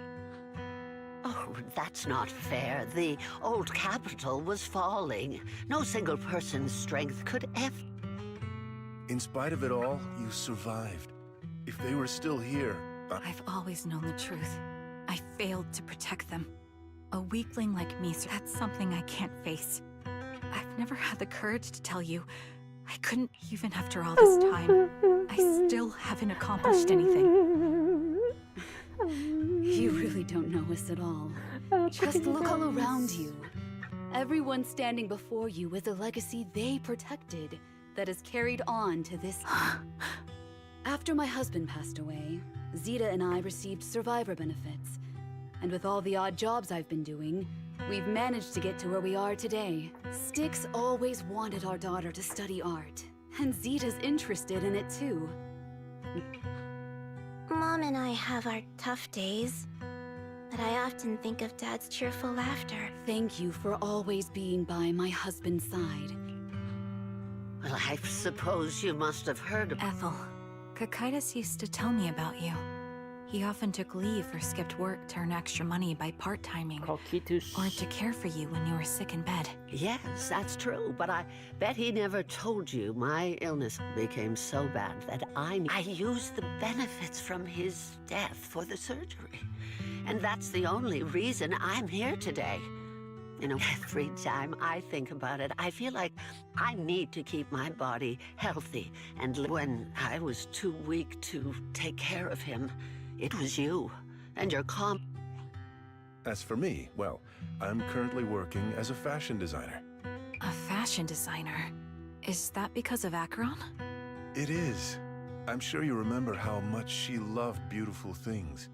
Oh, that's not fair. The old capital was falling. No single person's strength could ever... In spite of it all, you survived. If they were still here... I've always known the truth. I failed to protect them. A weakling like me, so that's something I can't face. I've never had the courage to tell you. I couldn't, even after all this time. I still haven't accomplished anything. You really don't know us at all. Just look all around you. Everyone standing before you is a legacy they protected that is carried on to this. After my husband passed away, Zita and I received survivor benefits. And with all the odd jobs I've been doing, we've managed to get to where we are today. Styx always wanted our daughter to study art, and Zita's interested in it too. Mom and I have our tough days, but I often think of Dad's cheerful laughter. Thank you for always being by my husband's side. Well, I suppose you must have heard of... Ethel, Kakaitis used to tell me about you. He often took leave or skipped work to earn extra money by part-timing. Or to care for you when you were sick in bed. Yes, that's true, but I bet he never told you my illness became so bad that I used the benefits from his death for the surgery. And that's the only reason I'm here today. You know, every time I think about it, I feel like I need to keep my body healthy. And when I was too weak to take care of him, it was you and your As for me, well, I'm currently working as a fashion designer. A fashion designer? Is that because of Acheron? It is. I'm sure you remember how much she loved beautiful things.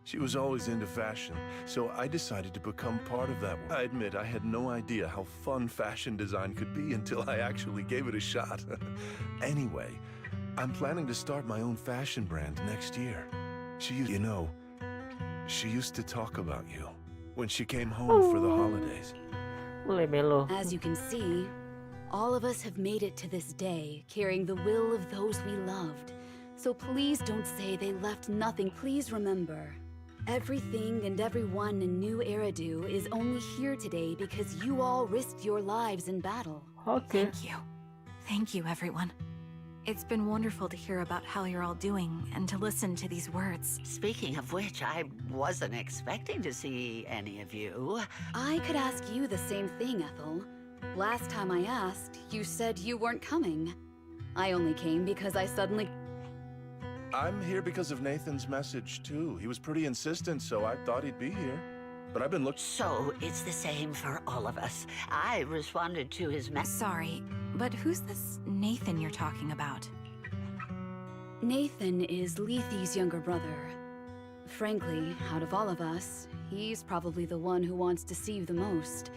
She was always into fashion, so I decided to become part of that. I admit I had no idea how fun fashion design could be until I actually gave it a shot. Anyway, I'm planning to start my own fashion brand next year. She used to talk about you when she came home for the holidays. As you can see, all of us have made it to this day, carrying the will of those we loved. So please don't say they left nothing. Please remember, everything and everyone in New Eridu is only here today because you all risked your lives in battle. Thank you. Thank you, everyone. It's been wonderful to hear about how you're all doing and to listen to these words. Speaking of which, I wasn't expecting to see any of you. I could ask you the same thing, Ethel. Last time I asked, you said you weren't coming. I only came because I suddenly... I'm here because of Nathan's message, too. He was pretty insistent, so I thought he'd be here. But I've been looking... So, it's the same for all of us. I responded to his message. Sorry, but who's this Nathan you're talking about? Nathan is Lethe's younger brother. Frankly, out of all of us, he's probably the one who wants to see you the most.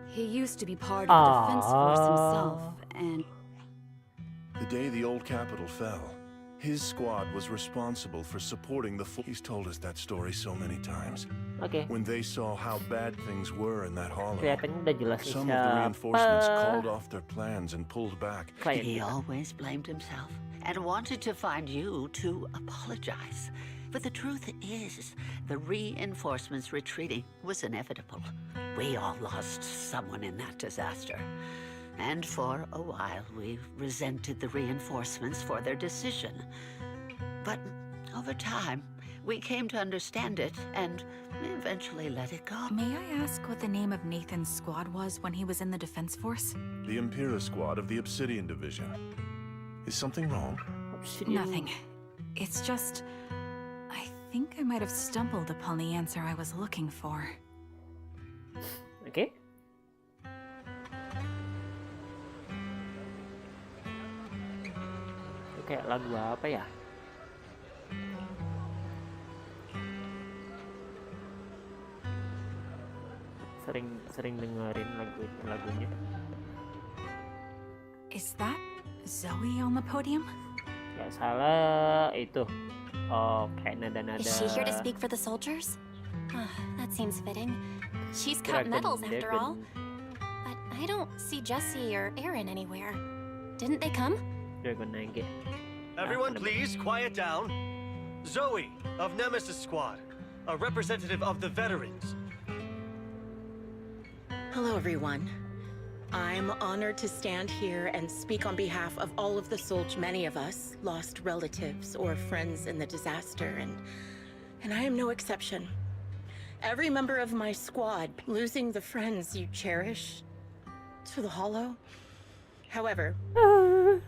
He used to be part of the defense force himself, and... The day the old capital fell, his squad was responsible for supporting the He's told us that story so many times. Okay. When they saw how bad things were in that hollow, Kelihatannya udah jelas nih some of the reinforcements siapa. called off their plans and pulled back. He always blamed himself and wanted to find you to apologize. But the truth is, the reinforcements retreating was inevitable. We all lost someone in that disaster. And for a while, we resented the reinforcements for their decision. But over time, we came to understand it and eventually let it go. May I ask what the name of Nathan's squad was when he was in the defense force? The Impera squad of the Obsidian Division. Is something wrong? Nothing. It's just... I think I might have stumbled upon the answer I was looking for. Okay. Kayak lagu apa ya? Sering dengerin lagunya. Is that Zoe on the podium? Gak salah itu. Oh, kayak nada-nada. Is she here to speak for the soldiers? That seems fitting. She's got medals after all. But I don't see Jesse or Aaron anywhere. Didn't they come? They're gonna get. Everyone, please quiet down. Zoe of Nemesis Squad, a representative of the veterans. Hello, everyone. I'm honored to stand here and speak on behalf of all of the soldiers. Many of us lost relatives or friends in the disaster, and I am no exception. Every member of my squad losing the friends you cherish to the hollow. However,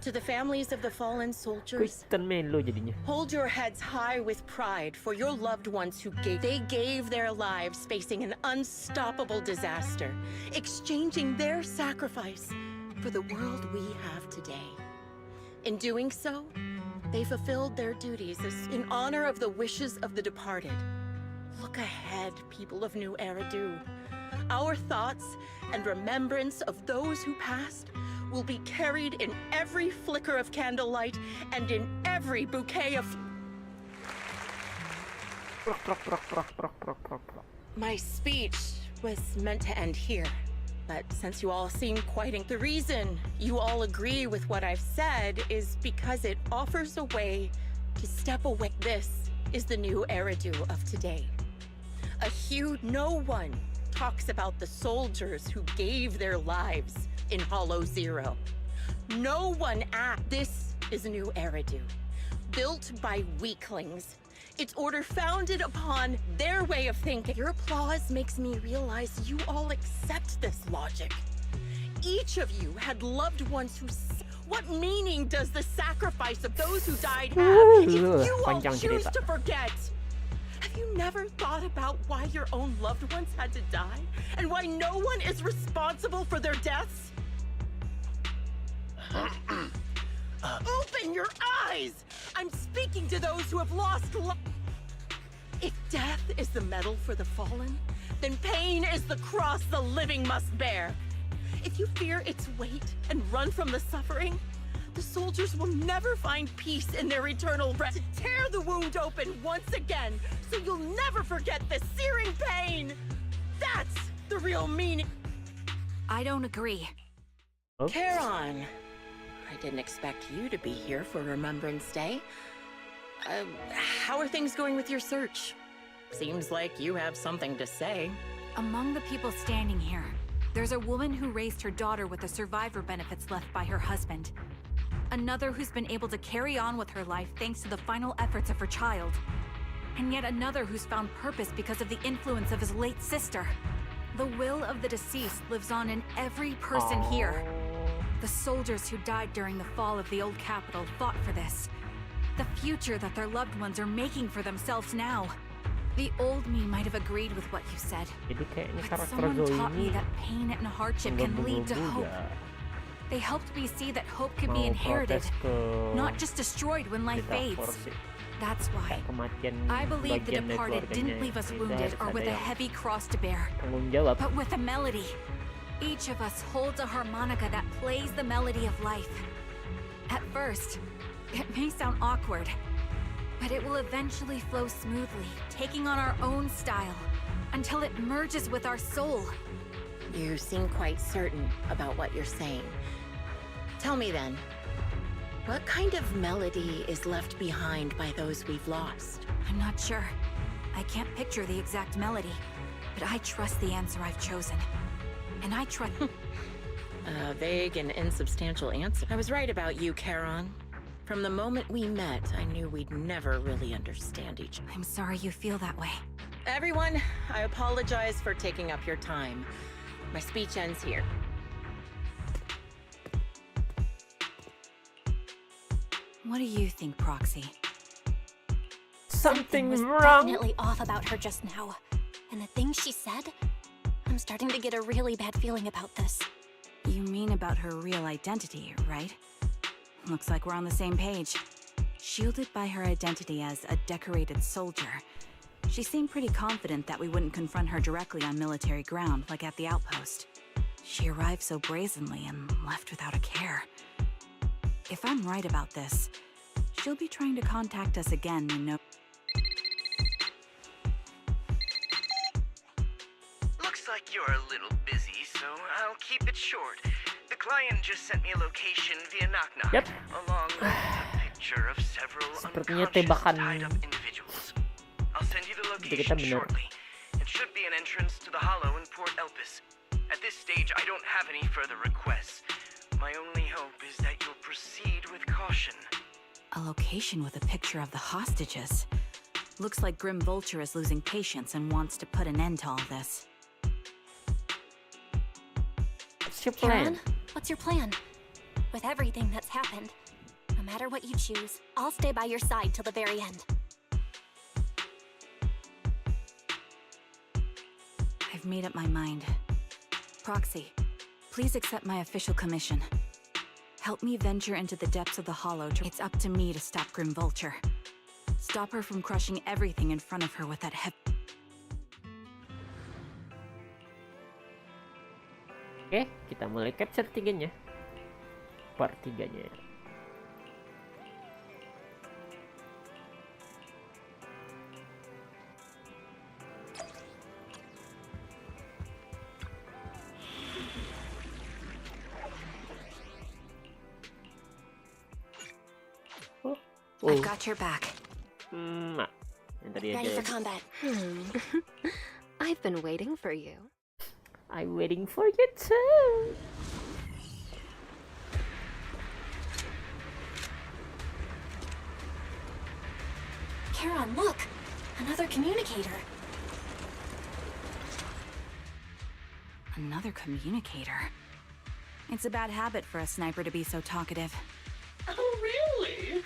to the families of the fallen soldiers, hold your heads high with pride for your loved ones who gave their lives facing an unstoppable disaster, exchanging their sacrifice for the world we have today. In doing so, they fulfilled their duties in honor of the wishes of the departed. Look ahead, people of New Eridu. Our thoughts and remembrance of those who passed will be carried in every flicker of candlelight and in every bouquet of... My speech was meant to end here, but since you all seem the reason you all agree with what I've said is because it offers a way to step away. This is the New Eridu of today. No one talks about the soldiers who gave their lives in Hollow Zero. No one This is a New Eridu, built by weaklings. Its order founded upon their way of thinking. Your applause makes me realize you all accept this logic. Each of you had loved ones who... What meaning does the sacrifice of those who died have if you all choose to forget? Have you never thought about why your own loved ones had to die? And why no one is responsible for their deaths? Open your eyes! I'm speaking to those who have lost If death is the medal for the fallen, then pain is the cross the living must bear. If you fear its weight and run from the suffering, the soldiers will never find peace in their eternal rest. To tear the wound open once again, so you'll never forget the searing pain. That's the real meaning. I don't agree. Charon, I didn't expect you to be here for Remembrance Day. How are things going with your search? Seems like you have something to say. Among the people standing here, there's a woman who raised her daughter with the survivor benefits left by her husband. Another who's been able to carry on with her life thanks to the final efforts of her child. And yet another who's found purpose because of the influence of his late sister. The will of the deceased lives on in every person here. The soldiers who died during the fall of the old capital fought for this. The future that their loved ones are making for themselves now. The old me might have agreed with what you said, but someone taught me that pain and hardship can lead to hope. They helped me see that hope can be inherited, not just destroyed when life fades. That's why I believe the departed didn't leave us wounded or with a heavy cross to bear, but with a melody. Each of us holds a harmonica that plays the melody of life. At first, it may sound awkward, but it will eventually flow smoothly, taking on our own style, until it merges with our soul. You seem quite certain about what you're saying. Tell me then, what kind of melody is left behind by those we've lost? I'm not sure. I can't picture the exact melody, but I trust the answer I've chosen. And I trust... A vague and insubstantial answer. I was right about you, Charon. From the moment we met, I knew we'd never really understand each other. I'm sorry you feel that way. Everyone, I apologize for taking up your time. My speech ends here. What do you think, Proxy? Something was definitely off about her just now. And the things she said, I'm starting to get a really bad feeling about this. You mean about her real identity, right? Looks like we're on the same page. Shielded by her identity as a decorated soldier, she seemed pretty confident that we wouldn't confront her directly on military ground like at the outpost. She arrived so brazenly and left without a care. If I'm right about this, she'll be trying to contact us again in no... Looks like you're a little busy, so I'll keep it short, the client just sent me a location via knock-knock, Yep. along with a picture of several Sepertinya unconscious tembakan. tied-up individuals. I'll send you the Itu kita location bener. shortly. It should be an entrance to the hollow in Port Elpis. At this stage, I don't have any further requests. My only hope is that you'll proceed with caution. A location with a picture of the hostages. Looks like Grim Vulture is losing patience and wants to put an end to all this. What's your plan? Karen, what's your plan? With everything that's happened, no matter what you choose, I'll stay by your side till the very end. I've made up my mind. Proxy, please accept my official commission. Help me venture into the depths of the hollow. It's up to me to stop Grim Vulture. Stop her from crushing everything in front of her with that Oke, kita mulai capture 3-nya. Part 3-nya. I've got your back. Yang tadi Ready aja. for combat. I've been waiting for you. I'm waiting for you too. Karen, look! Another communicator. Another communicator. It's a bad habit for a sniper to be so talkative. Oh, really?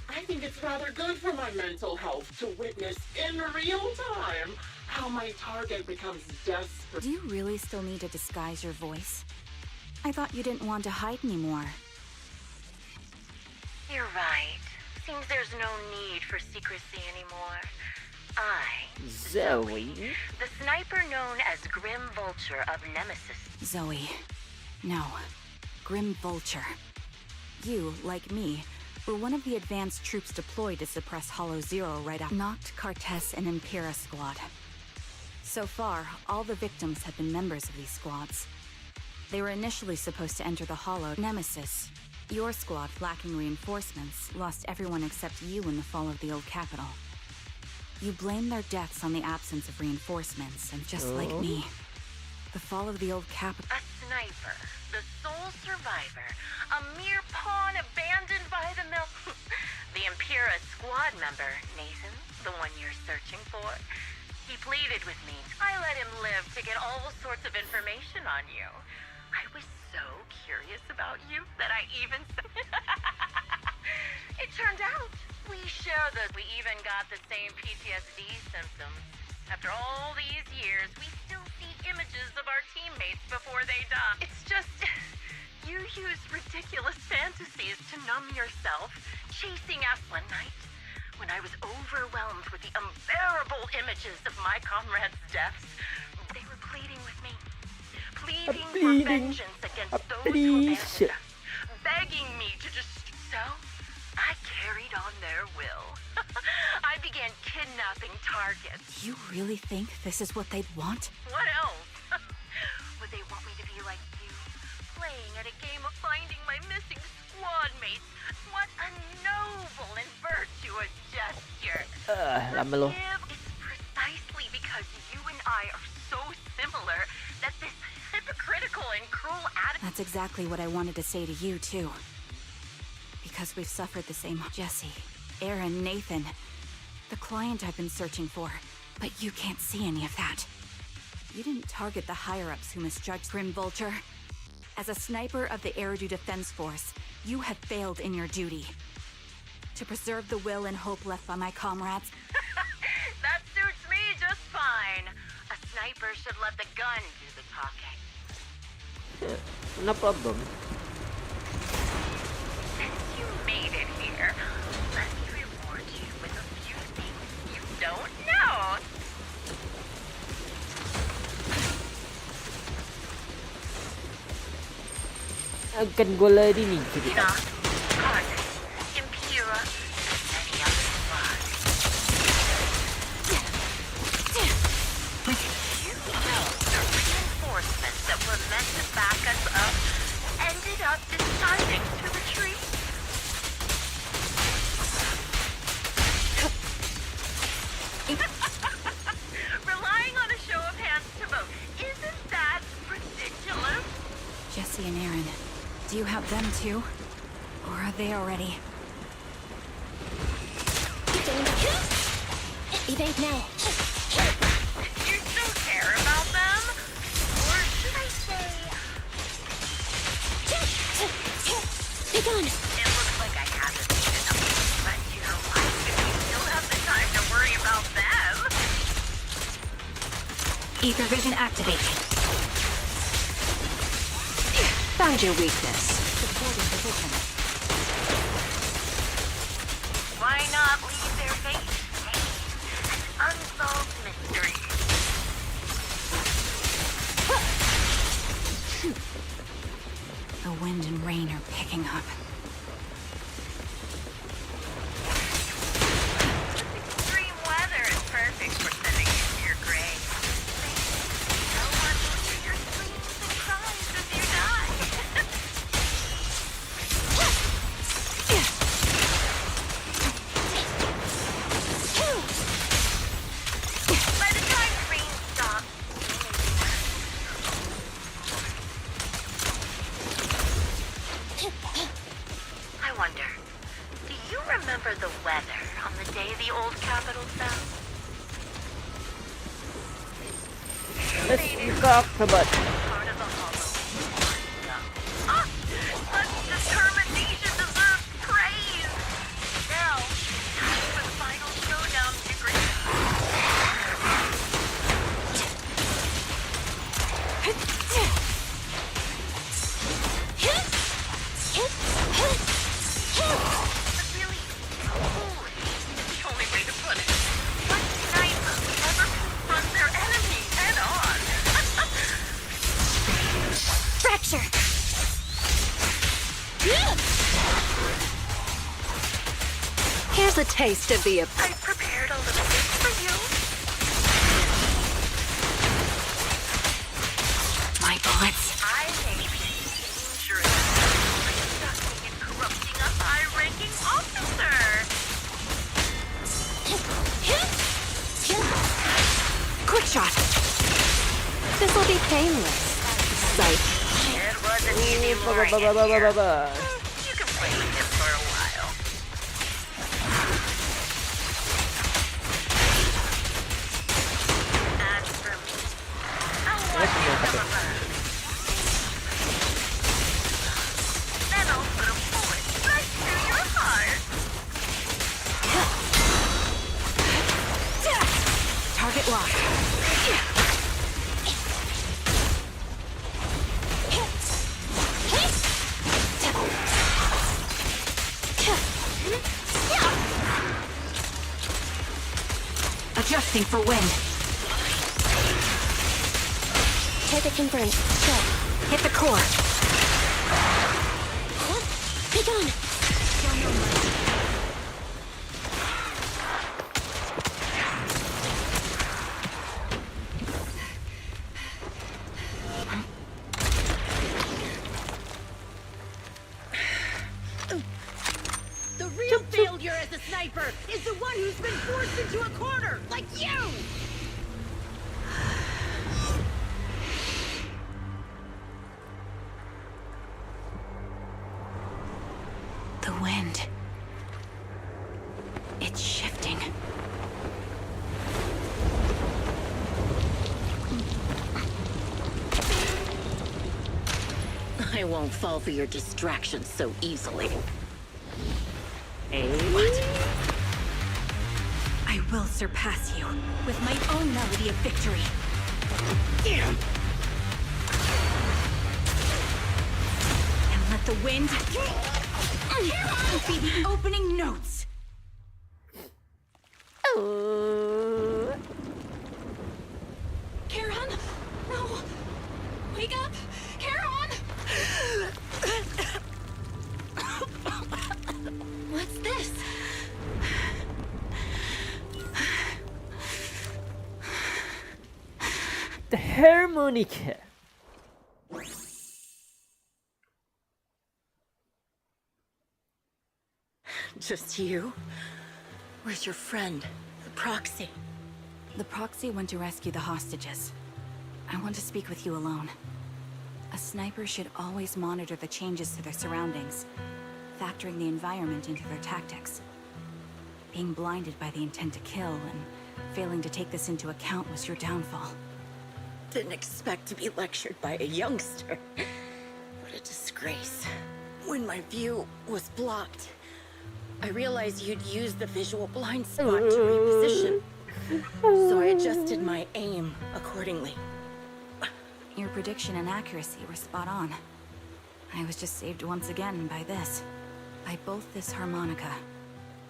I think it's rather good for my mental health to witness in real time how my target becomes desperate. Do you really still need to disguise your voice? I thought you didn't want to hide anymore. You're right. Seems there's no need for secrecy anymore. Zoe. The sniper known as Grim Vulture of Nemesis. Zoe. No. Grim Vulture. You, like me, were one of the advanced troops deployed to suppress Hollow Zero right after Noct, Cartes, and Impera squad. So far, all the victims have been members of these squads. They were initially supposed to enter the Hollow. Nemesis, your squad, lacking reinforcements, lost everyone except you in the fall of the old capital. You blame their deaths on the absence of reinforcements, and just like me, the fall of the old capital. A sniper, the sole survivor, a mere pawn abandoned by the the Impera squad member, Nathan, the one you're searching for. He pleaded with me. I let him live to get all sorts of information on you. I was so curious about you that I even It turned out we share we even got the same PTSD symptoms. After all these years, we still see images of our teammates before they die. It's just, you use ridiculous fantasies to numb yourself, chasing us one night when I was overwhelmed with the unbearable images of my comrades' deaths. They were pleading with me, pleading for vengeance against those who abandoned us, begging me to just so. I carried on their will. I began kidnapping targets. Do you really think this is what they'd want? What else? Would they want me to be like you, playing at a game of finding my missing squad mates? What a noble and virtuous gesture. Lama lo. It's precisely because you and I are so similar that this hypocritical and cruel attitude. That's exactly what I wanted to say to you, too. Because we've suffered the same. Jesse, Aaron, Nathan, the client I've been searching for, but you can't see any of that. You didn't target the higher-ups who misjudged Grim Vulture. As a sniper of the Eridu Defense Force, you have failed in your duty. To preserve the will and hope left by my comrades. That suits me just fine. A sniper should let the gun do the talking. No problem. You made it here. Let me reward you with a few things you don't know. Akan gue lari nih cerita. Karna, Impera, many other squads. You know the reinforcements that were meant to back us up about them too? Or are they already? Evade now. You still care about them? Or should I say... Be gone! It looks like I haven't made enough threat to your life if you still have the time to worry about them. Ether vision activated. Found your weakness. Supporting position. Why not leave their fate an unsolved mystery? The wind and rain are picking up. Extreme weather is perfect for sending you to your grave. No one will hear your screams and cries as you die. By the time the rain stops, I wonder, do you remember the weather on the day the old capital fell? Let's talk about Part of the hollow. Ah! Such determination deserves praise! Now, time for the final showdown, degree. Really foolish is the only way to put it. What sniper would ever confront their enemy head on? Fracture! Here's a taste of the... I prepared a little bit for you. My bullets. I may be dangerous by abducting and corrupting a high-ranking officer. Quick shot. This'll be painless. Psych. It wasn't easy, Lauren. You can play with him for a while. As for me, I'll watch you come around. Then I'll put a bullet right through your heart. Target locked. Adjusting for wind. Target confirmed. Go. Hit the core. Be gone! The real failure as a sniper is the one who's been forced into a corner, like you! The wind. It's shifting. I won't fall for your distractions so easily. What? I will surpass you with my own melody of victory. And let the wind be the opening notes. Karan! No! Wake up! Karan! What's this? the harmonica. Just you? Where's your friend, the proxy? The proxy went to rescue the hostages. I want to speak with you alone. A sniper should always monitor the changes to their surroundings, factoring the environment into their tactics. Being blinded by the intent to kill and failing to take this into account was your downfall. Didn't expect to be lectured by a youngster. What a disgrace. When my view was blocked, I realized you'd used the visual blind spot to reposition. So I adjusted my aim accordingly. Your prediction and accuracy were spot on. I was just saved once again by this. By both this harmonica,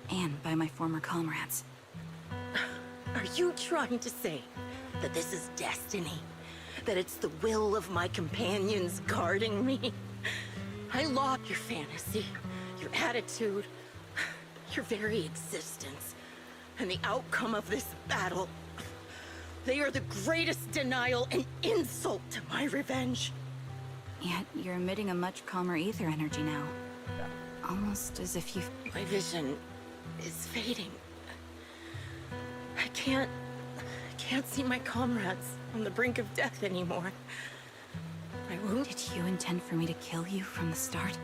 and by my former comrades. Are you trying to say that this is destiny? That it's the will of my companions guarding me? I lost your fantasy, your attitude, your very existence, and the outcome of this battle. They are the greatest denial and insult to my revenge. Yet you're emitting a much calmer ether energy now. Almost as if you've... My vision is fading. I can't see my comrades on the brink of death anymore. My wound... Did you intend for me to kill you from the start?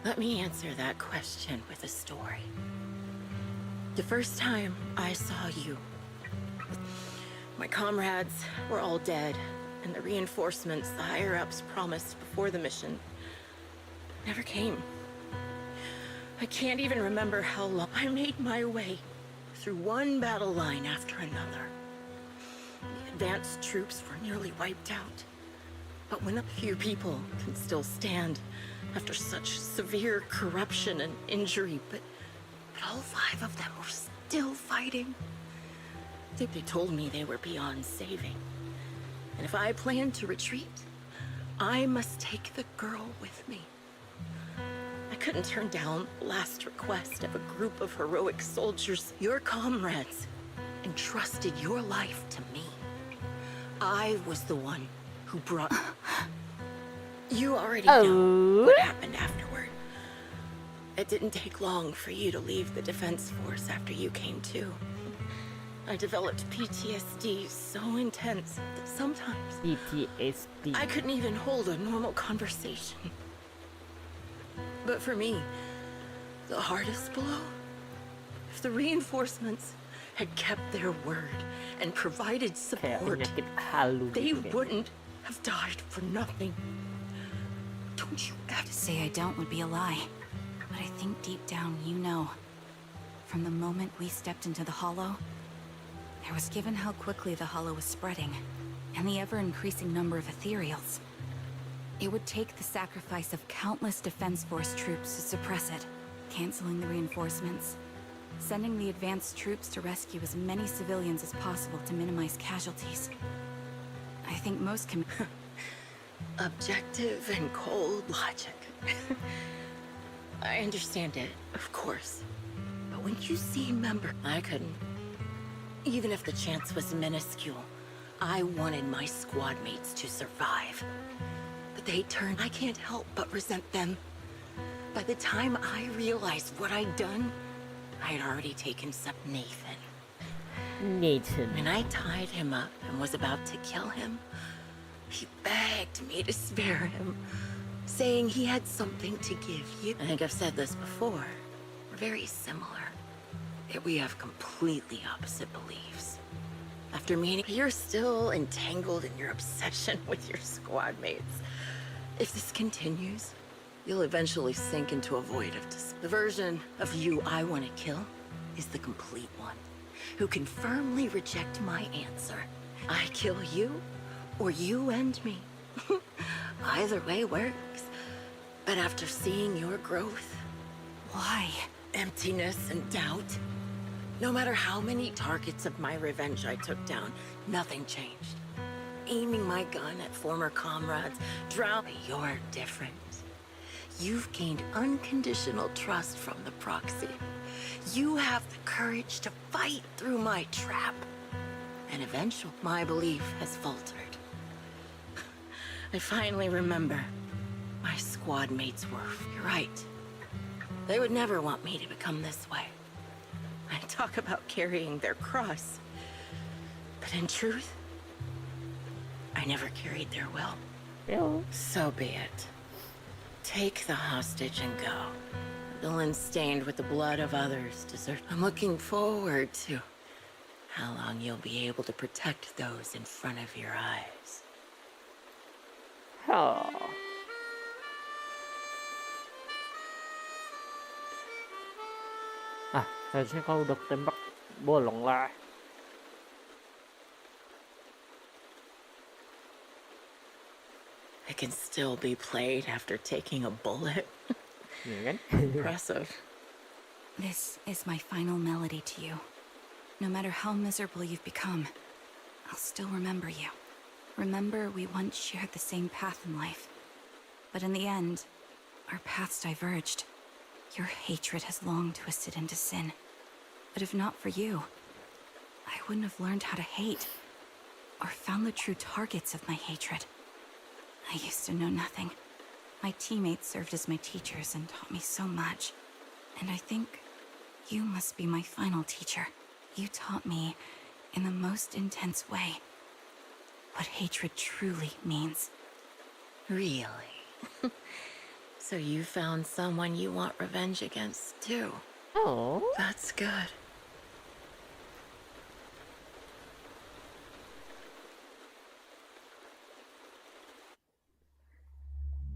Let me answer that question with a story. The first time I saw you, my comrades were all dead, and the reinforcements the higher-ups promised before the mission never came. I can't even remember how long I made my way through one battle line after another. The advanced troops were nearly wiped out. But when a few people can still stand after such severe corruption and injury, but all 5 of them were still fighting. They told me they were beyond saving. And if I planned to retreat, I must take the girl with me. I couldn't turn down the last request of a group of heroic soldiers, your comrades, entrusted your life to me. I was the one who brought... You already know what happened afterward. It didn't take long for you to leave the Defense Force after you came to. I developed PTSD so intense that sometimes I couldn't even hold a normal conversation. But for me, the hardest blow, if the reinforcements had kept their word and provided support, they wouldn't have died for nothing. Don't you ever... To say I don't would be a lie. But I think deep down you know. From the moment we stepped into the Hollow, there was given how quickly the Hollow was spreading, and the ever-increasing number of ethereals. It would take the sacrifice of countless Defense Force troops to suppress it, canceling the reinforcements, sending the advanced troops to rescue as many civilians as possible to minimize casualties. I think most can... Objective and cold logic. I understand it, of course. But when you see members, I couldn't. Even if the chance was minuscule, I wanted my squad mates to survive. But they turned. I can't help but resent them. By the time I realized what I'd done, I had already taken some Nathan. When I tied him up and was about to kill him, he begged me to spare him, saying he had something to give you. I think I've said this before. We're very similar. Yet we have completely opposite beliefs. After meeting, you're still entangled in your obsession with your squad mates. If this continues, you'll eventually sink into a void of despair. The version of you I want to kill is the complete one, who can firmly reject my answer. I kill you, or you end me. Either way works. But after seeing your growth... Why? Emptiness and doubt. No matter how many targets of my revenge I took down, nothing changed. Aiming my gun at former comrades, drowning. You're different. You've gained unconditional trust from the proxy. You have the courage to fight through my trap. And eventually, my belief has faltered. I finally remember my squad mates were... You're right. They would never want me to become this way. I talk about carrying their cross. But in truth, I never carried their will. Well, so be it. Take the hostage and go. Villain stained with the blood of others deserve. I'm looking forward to how long you'll be able to protect those in front of your eyes. oh. Ah, harusnya kalau udah tembak bolong lah. I can still be played after taking a bullet. Iya kan? Impressive. This is my final melody to you. No matter how miserable you've become, I'll still remember you. Remember we once shared the same path in life. But in the end, our paths diverged. Your hatred has long twisted into sin. But if not for you, I wouldn't have learned how to hate, or found the true targets of my hatred. I used to know nothing. My teammates served as my teachers and taught me so much. And I think you must be my final teacher. You taught me, in the most intense way, what hatred truly means. Really? So you found someone you want revenge against, too? Oh. That's good.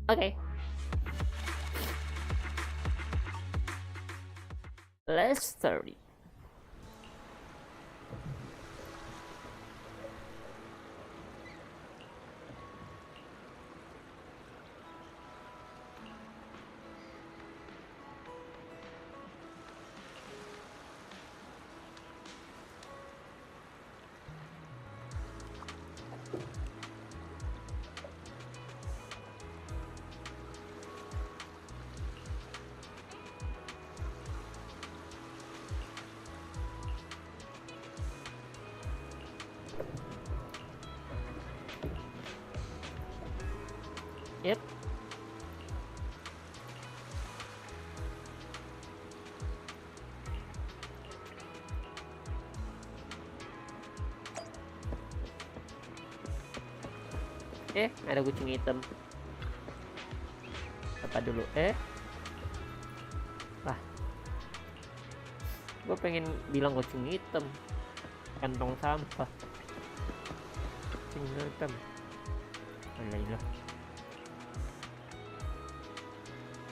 Okay. Let's 30. Yep. Ada kucing hitam. Apa dulu? Lah. Gue pengen bilang kucing hitam. Kantong sampah. Kucing hitam. Alhamdulillah.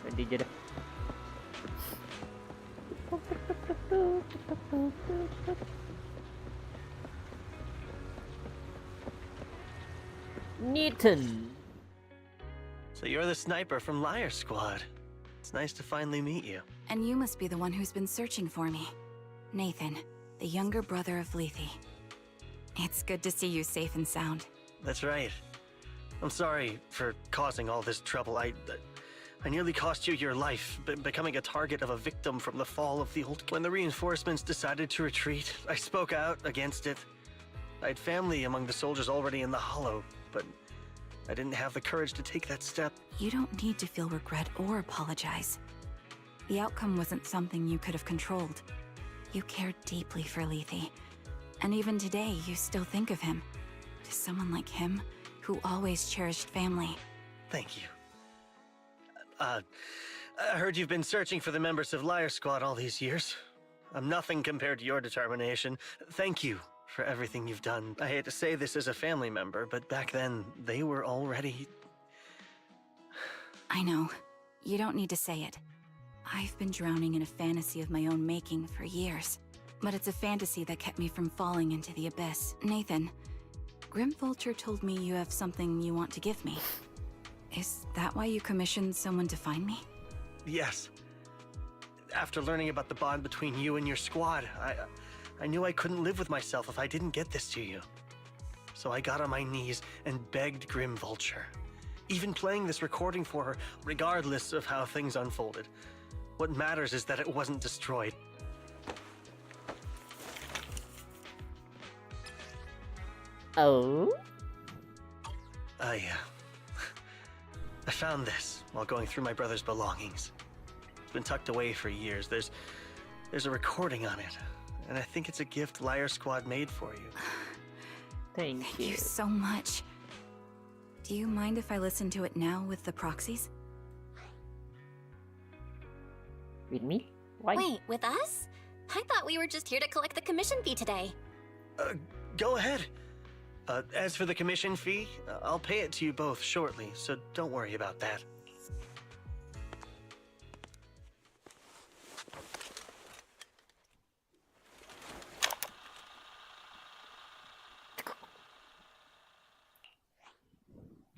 Nanti aja dah. Nathan. So you're the sniper from Liar Squad. It's nice to finally meet you. And you must be the one who's been searching for me. Nathan, the younger brother of Lethe. It's good to see you safe and sound. That's right. I'm sorry for causing all this trouble. I nearly cost you your life, becoming a target of a victim from the fall of the old... When the reinforcements decided to retreat, I spoke out against it. I had family among the soldiers already in the Hollow, but I didn't have the courage to take that step. You don't need to feel regret or apologize. The outcome wasn't something you could have controlled. You cared deeply for Lethe, and even today you still think of him. To someone like him, who always cherished family. Thank you. I heard you've been searching for the members of Liar Squad all these years. I'm nothing compared to your determination. Thank you for everything you've done. I hate to say this as a family member, but back then, they were already... I know. You don't need to say it. I've been drowning in a fantasy of my own making for years. But it's a fantasy that kept me from falling into the abyss. Nathan, Grim Vulture told me you have something you want to give me. Is that why you commissioned someone to find me? Yes. After learning about the bond between you and your squad, I knew I couldn't live with myself if I didn't get this to you. So I got on my knees and begged Grim Vulture. Even playing this recording for her, regardless of how things unfolded. What matters is that it wasn't destroyed. Oh? I found this while going through my brother's belongings. It's been tucked away for years. There's a recording on it, and I think it's a gift Liar Squad made for you. Thank you so much. Do you mind if I listen to it now with the proxies? With me? Why? Wait, with us? I thought we were just here to collect the commission fee today. Go ahead. As for the commission fee, I'll pay it to you both shortly, so don't worry about that.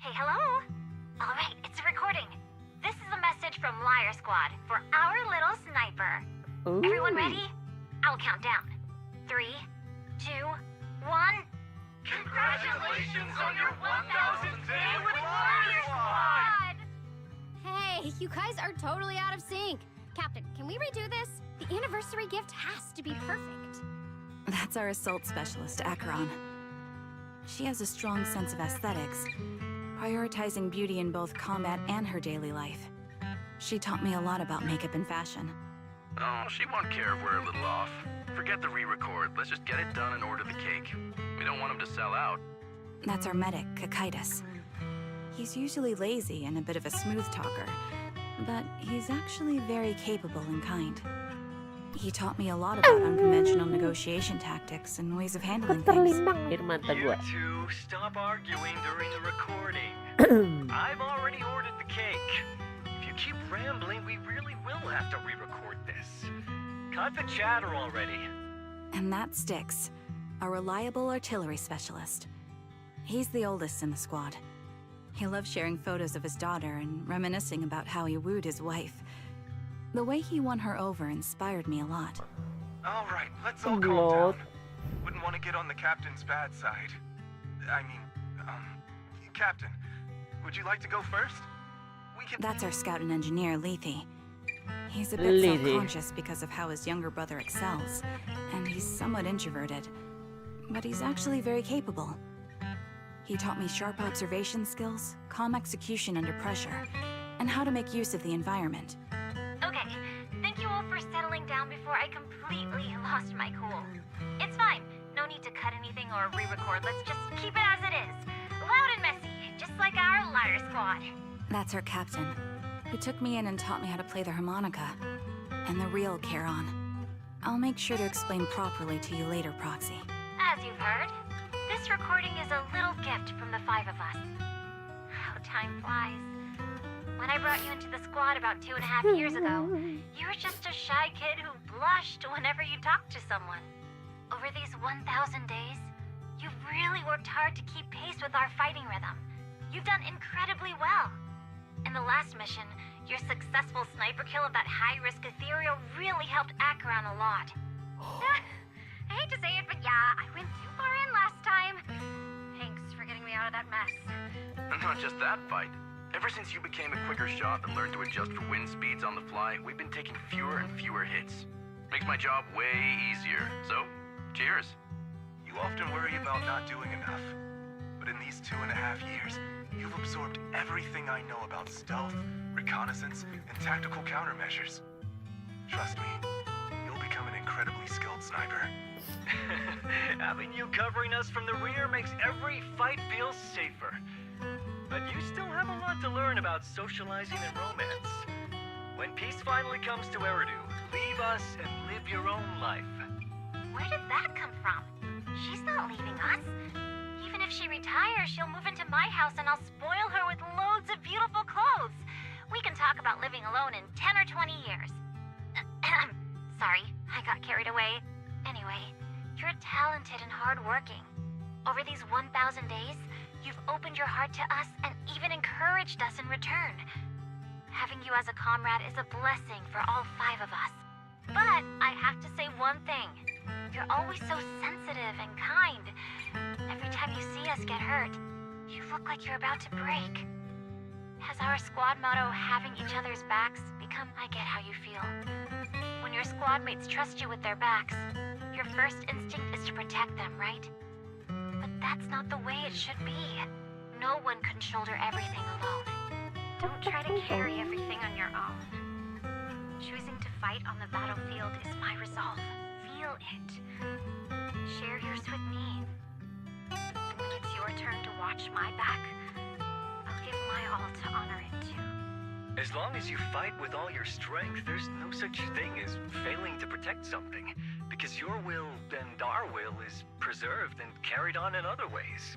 Hey, hello? All right, it's a recording. This is a message from Liar Squad for our little sniper. Ooh. Everyone ready? I'll count down. 3, 2, 1. Congratulations on your 1,000th day with Liar Squad! Hey, you guys are totally out of sync. Captain, can we redo this? The anniversary gift has to be perfect. That's our assault specialist, Acheron. She has a strong sense of aesthetics, prioritizing beauty in both combat and her daily life. She taught me a lot about makeup and fashion. Oh, she won't care if we're a little off. Forget the re-record. Let's just get it done and order the cake. We don't want him to sell out. That's our medic, Kakaitis. He's usually lazy and a bit of a smooth talker, but he's actually very capable and kind. He taught me a lot about unconventional negotiation tactics and ways of handling things. You two, stop arguing during the recording. I've already ordered the cake. If you keep rambling, we really will have to re-record this. Cut the chatter already. And that Styx, a reliable artillery specialist. He's the oldest in the squad. He loves sharing photos of his daughter and reminiscing about how he wooed his wife. The way he won her over inspired me a lot. All right, let's all calm down. Wouldn't want to get on the captain's bad side. I mean, Captain, would you like to go first? That's our scout and engineer, Lethe. He's a bit self-conscious because of how his younger brother excels, and he's somewhat introverted. But he's actually very capable. He taught me sharp observation skills, calm execution under pressure, and how to make use of the environment. Okay, thank you all for settling down before I completely lost my cool. It's fine. No need to cut anything or re-record. Let's just keep it as it is. Loud and messy, just like our Liar Squad. That's our captain, who took me in and taught me how to play the harmonica, and the real Charon. I'll make sure to explain properly to you later, Proxy. As you've heard, this recording is a little gift from the 5 of us. How time flies. When I brought you into the squad about 2.5 years ago, you were just a shy kid who blushed whenever you talked to someone. Over these 1,000 days, you've really worked hard to keep pace with our fighting rhythm. You've done incredibly well. In the last mission, your successful sniper kill of that high-risk ethereal really helped Acheron a lot. I hate to say it, but yeah, I went too far in last time. Thanks for getting me out of that mess. And not just that fight. Ever since you became a quicker shot and learned to adjust for wind speeds on the fly, we've been taking fewer and fewer hits. Makes my job way easier. So, cheers. You often worry about not doing enough. But in these 2.5 years, you've absorbed everything I know about stealth, reconnaissance, and tactical countermeasures. Trust me, you'll become an incredibly skilled sniper. Having you covering us from the rear makes every fight feel safer. But you still have a lot to learn about socializing and romance. When peace finally comes to Eridu, leave us and live your own life. Where did that come from? She's not leaving us. Even if she retires, she'll move into my house and I'll spoil her with loads of beautiful clothes. We can talk about living alone in 10 or 20 years. Sorry, I got carried away. Anyway, you're talented and hardworking. Over these 1,000 days, you've opened your heart to us and even encouraged us in return. Having you as a comrade is a blessing for all 5 of us. But I have to say one thing. You're always so sensitive and kind. Every time you see us get hurt, you look like you're about to break. Has our squad motto, having each other's backs, become I get how you feel? When your squad mates trust you with their backs, your first instinct is to protect them, right? But that's not the way it should be. No one can shoulder everything alone. Don't try to carry everything on your own. Choosing to fight on the battlefield is my resolve. Feel it. Share yours with me. When it's your turn to watch my back, call to honor it too. As long as you fight with all your strength, there's no such thing as failing to protect something, because your will and our will is preserved and carried on in other ways.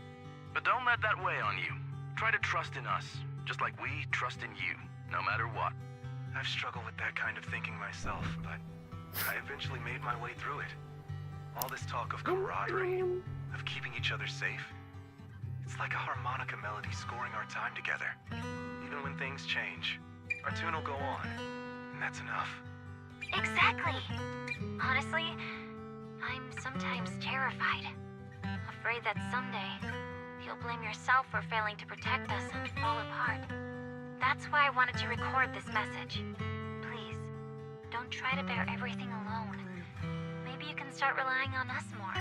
But don't let that weigh on you. Try to trust in us, just like we trust in you, no matter what. I've struggled with that kind of thinking myself, but I eventually made my way through it. All this talk of camaraderie, of keeping each other safe, it's like a harmonica melody scoring our time together. Even when things change, our tune will go on, and that's enough. Exactly. Honestly, I'm sometimes terrified. Afraid that someday, you'll blame yourself for failing to protect us and fall apart. That's why I wanted to record this message. Please, don't try to bear everything alone. Maybe you can start relying on us more,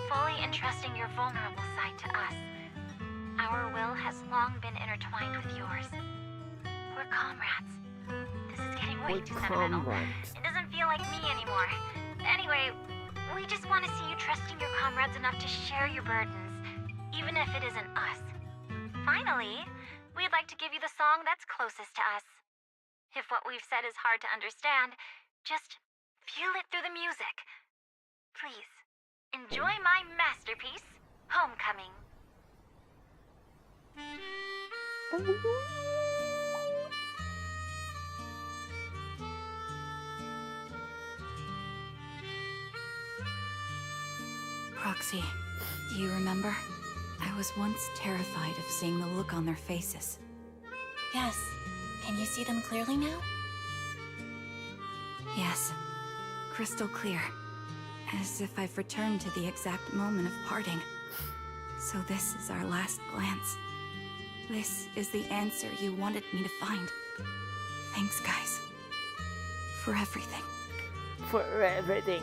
fully entrusting your vulnerable side to us. Our will has long been intertwined with yours. We're comrades. This is getting way too sentimental. It doesn't feel like me anymore. Anyway, we just want to see you trusting your comrades enough to share your burdens, even if it isn't us. Finally, we'd like to give you the song that's closest to us. If what we've said is hard to understand, just feel it through the music. Please, enjoy my masterpiece, Homecoming. Proxy, do you remember? I was once terrified of seeing the look on their faces. Yes. Can you see them clearly now? Yes. Crystal clear. As if I've returned to the exact moment of parting. So this is our last glance. This is the answer you wanted me to find. Thanks, guys. For everything. For everything.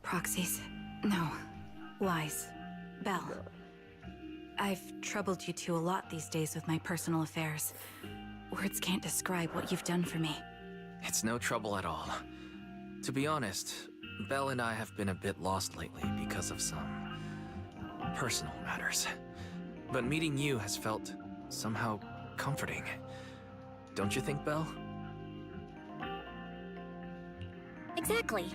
Proxies. No. Wise. Belle. I've troubled you two a lot these days with my personal affairs. Words can't describe what you've done for me. It's no trouble at all. To be honest, Belle and I have been a bit lost lately because of some personal matters. But meeting you has felt somehow comforting. Don't you think, Belle? Exactly.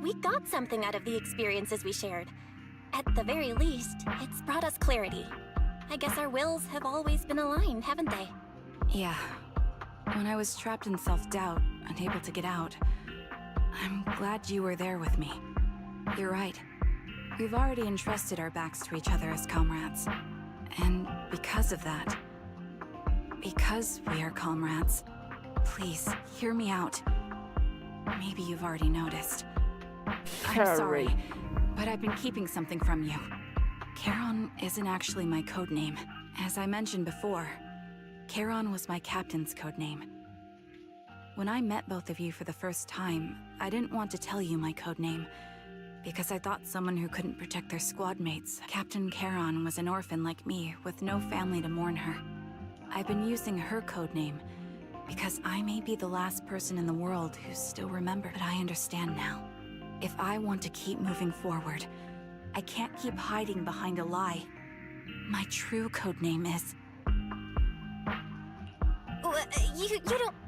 We got something out of the experiences we shared. At the very least, it's brought us clarity. I guess our wills have always been aligned, haven't they? Yeah. When I was trapped in self-doubt, unable to get out, I'm glad you were there with me. You're right. We've already entrusted our backs to each other as comrades. And because of that, because we are comrades, please, hear me out. Maybe you've already noticed. I'm sorry, but I've been keeping something from you. Charon isn't actually my code name. As I mentioned before, Charon was my captain's code name. When I met both of you for the first time, I didn't want to tell you my code name, because I thought someone who couldn't protect their squad mates. Captain Charon was an orphan like me, with no family to mourn her. I've been using her code name, because I may be the last person in the world who still remembers. But I understand now. If I want to keep moving forward, I can't keep hiding behind a lie. My true code name is...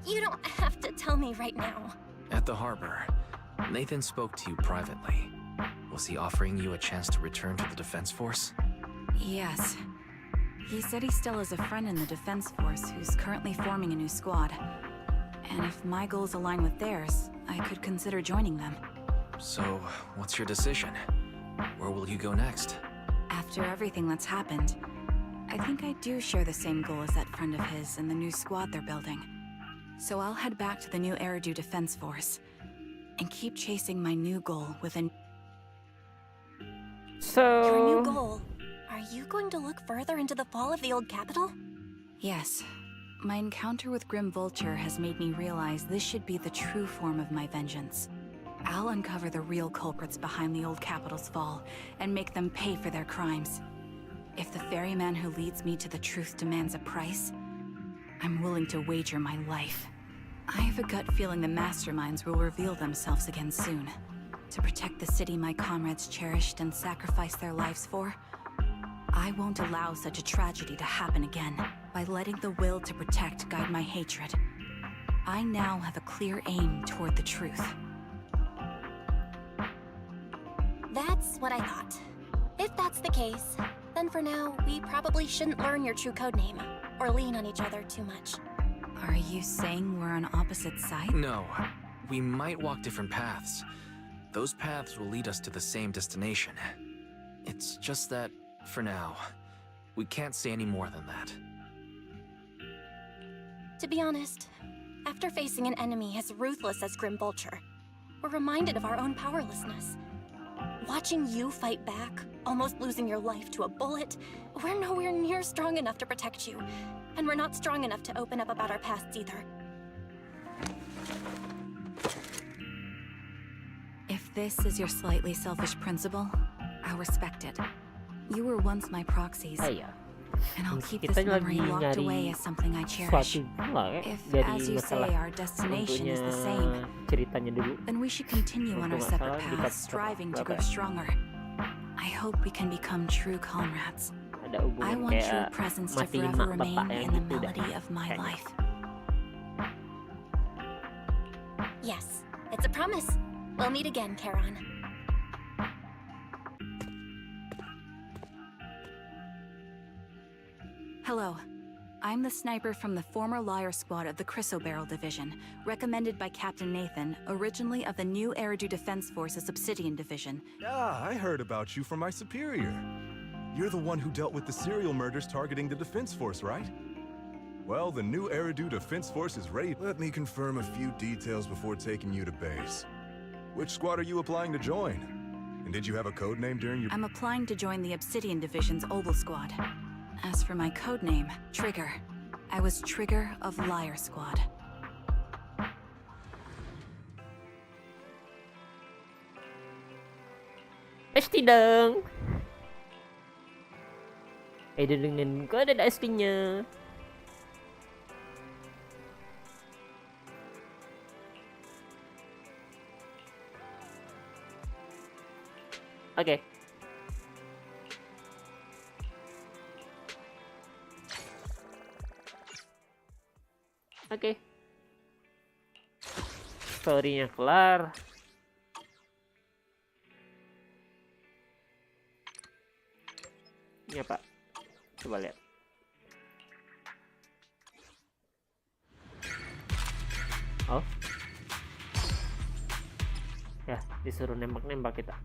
You don't have to tell me right now. At the harbor, Nathan spoke to you privately. Was he offering you a chance to return to the Defense Force? Yes. He said he still has a friend in the Defense Force who's currently forming a new squad. And if my goals align with theirs, I could consider joining them. So, what's your decision? Where will you go next? After everything that's happened, I think I do share the same goal as that friend of his and the new squad they're building. So I'll head back to the new Eridu Defense Force and keep chasing my new goal with a... Your new goal? Are you going to look further into the fall of the old capital? Yes. My encounter with Grim Vulture has made me realize this should be the true form of my vengeance. I'll uncover the real culprits behind the old capital's fall and make them pay for their crimes. If the ferryman who leads me to the truth demands a price, I'm willing to wager my life. I have a gut feeling the masterminds will reveal themselves again soon. to protect the city my comrades cherished and sacrificed their lives for. I won't allow such a tragedy to happen again. By letting the will to protect guide my hatred, I now have a clear aim toward the truth. That's what I thought. If that's the case, then for now, we probably shouldn't learn your true codename, or lean on each other too much. Are you saying we're on opposite sides? No, we might walk different paths. Those paths will lead us to the same destination. It's just that, for now, we can't say any more than that. To be honest, after facing an enemy as ruthless as Grim Vulture, we're reminded of our own powerlessness. Watching you fight back, almost losing your life to a bullet, we're nowhere near strong enough to protect you. And we're not strong enough to open up about our pasts either. If this is your slightly selfish principle, I'll respect it. You were once my proxies. And I'll keep this memory locked away as something I cherish. If, as you say, our destination is the same, then we should continue on our separate paths, striving to grow stronger. I hope we can become true comrades. I want your presence to forever remain in the melody of my life. Yes, it's a promise. We'll meet again, Karan. Hello. I'm the sniper from the former Liar Squad of the Chrysoberyl Division, recommended by Captain Nathan, originally of the new Eridu Defense Force's Obsidian Division. Yeah, I heard about you from my superior. You're the one who dealt with the serial murders targeting the Defense Force, right? Well, the new Eridu Defense Force is ready. Let me confirm a few details before taking you to base. Which squad are you applying to join? And did you have a code name during your... I'm applying to join the Obsidian Division's Oval Squad. As for my code name, Trigger, I was Trigger of Liar Squad. Pasti dong. Dengan kode aslinya. Oke. Oke. Story-nya kelar. Ini apa? Coba lihat. Oh. Ya, disuruh nembak-nembak kita.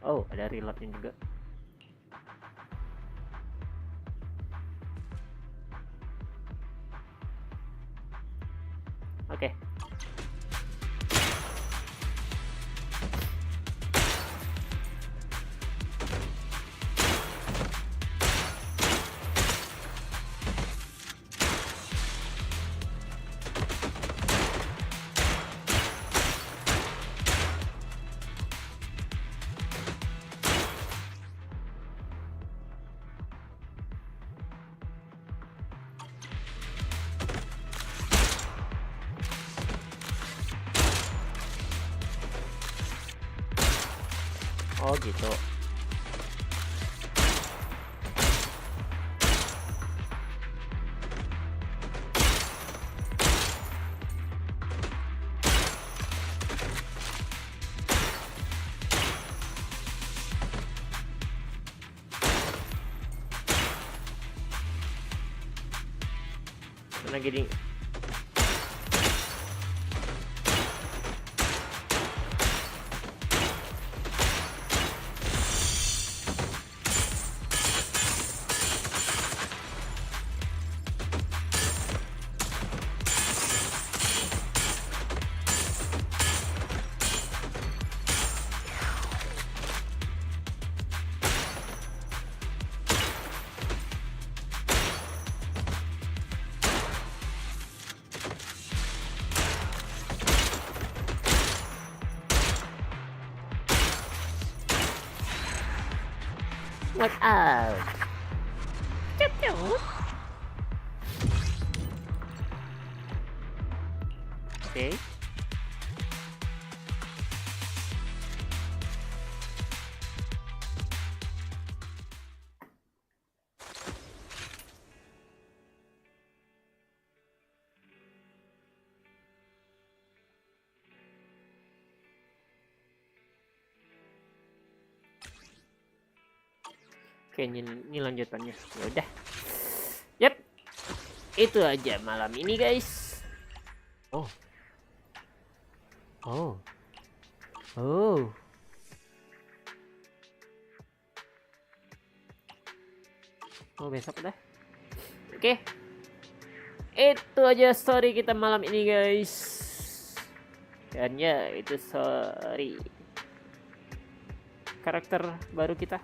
Oh, ada reloadnya juga. Oke. Oh gitu. Mana gini? What up? Oke. Oke, ini lanjutannya. Ya udah. Yap. Itu aja malam ini, guys. Oh. Oh. Oh. Oh, besok dah. Oke. Itu aja story kita malam ini, guys. Dan ya, itu story karakter baru kita.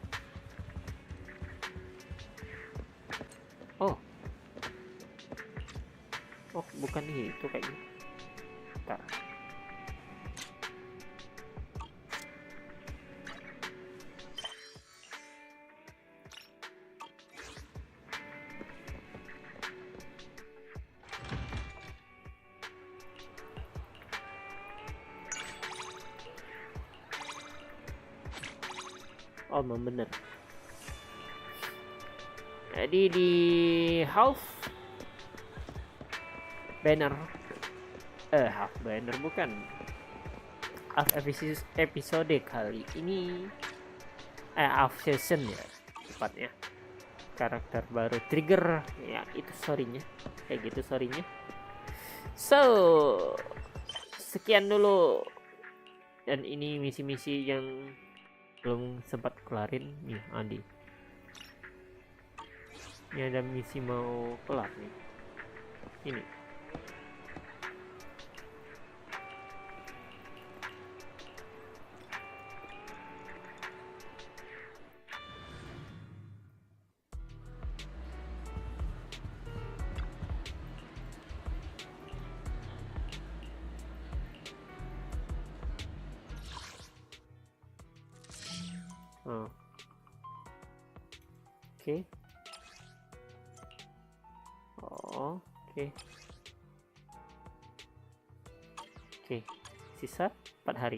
Oh. Oh, bukan itu kayaknya. Bentar. Oh, memang bener. Jadi di half banner, half banner bukan, half episode kali ini, half season ya tepatnya, karakter baru trigger ya, itu storynya kayak gitu storynya. So sekian dulu, dan ini misi-misi yang belum sempat kelarin nih Andi. Ini ada misi mau kelar nih. Ini. Oh. Oke. Oh, oke. Oke, sisa 4 hari.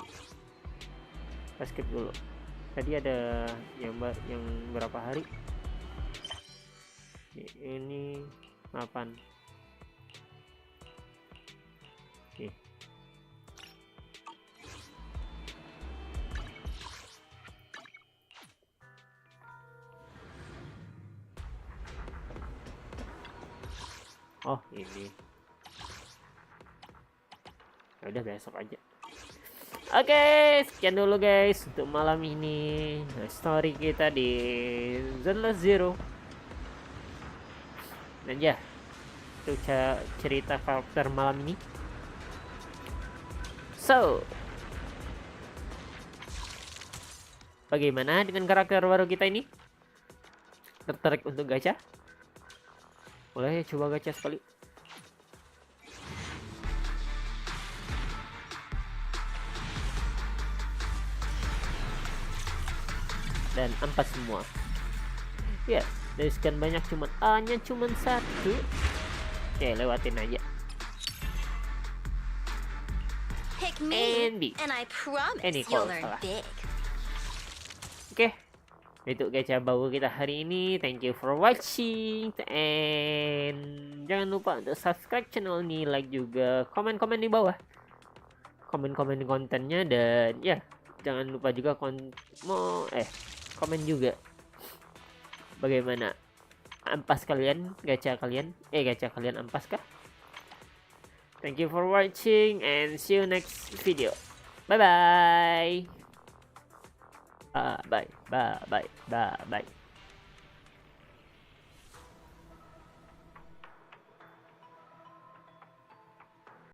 Kita skip dulu. Tadi ada yang berapa hari? Ini 8. Oke. Oh, ini. Ya udah besok aja. Oke, sekian dulu guys untuk malam ini. Story kita di Zone Zero. Dan ya, itu cerita karakter malam ini. So, bagaimana dengan karakter baru kita ini? Tertarik untuk gacha? Boleh coba gacha sekali. Dan ampas semua. Ya, dari sekian banyak hanya cuman 1. Oke, lewatin aja. Pick me, Andy. and I promise Andy, you'll salah. learn big. Oke, itu gacha baru kita hari ini. Thank you for watching, and jangan lupa untuk subscribe channel ini, like juga, komen-komen di bawah, komen-komen kontennya, dan ya jangan lupa juga komen juga bagaimana ampas kalian, gacha kalian ampas kah? Thank you for watching and see you next video. Bye bye. Bye bye.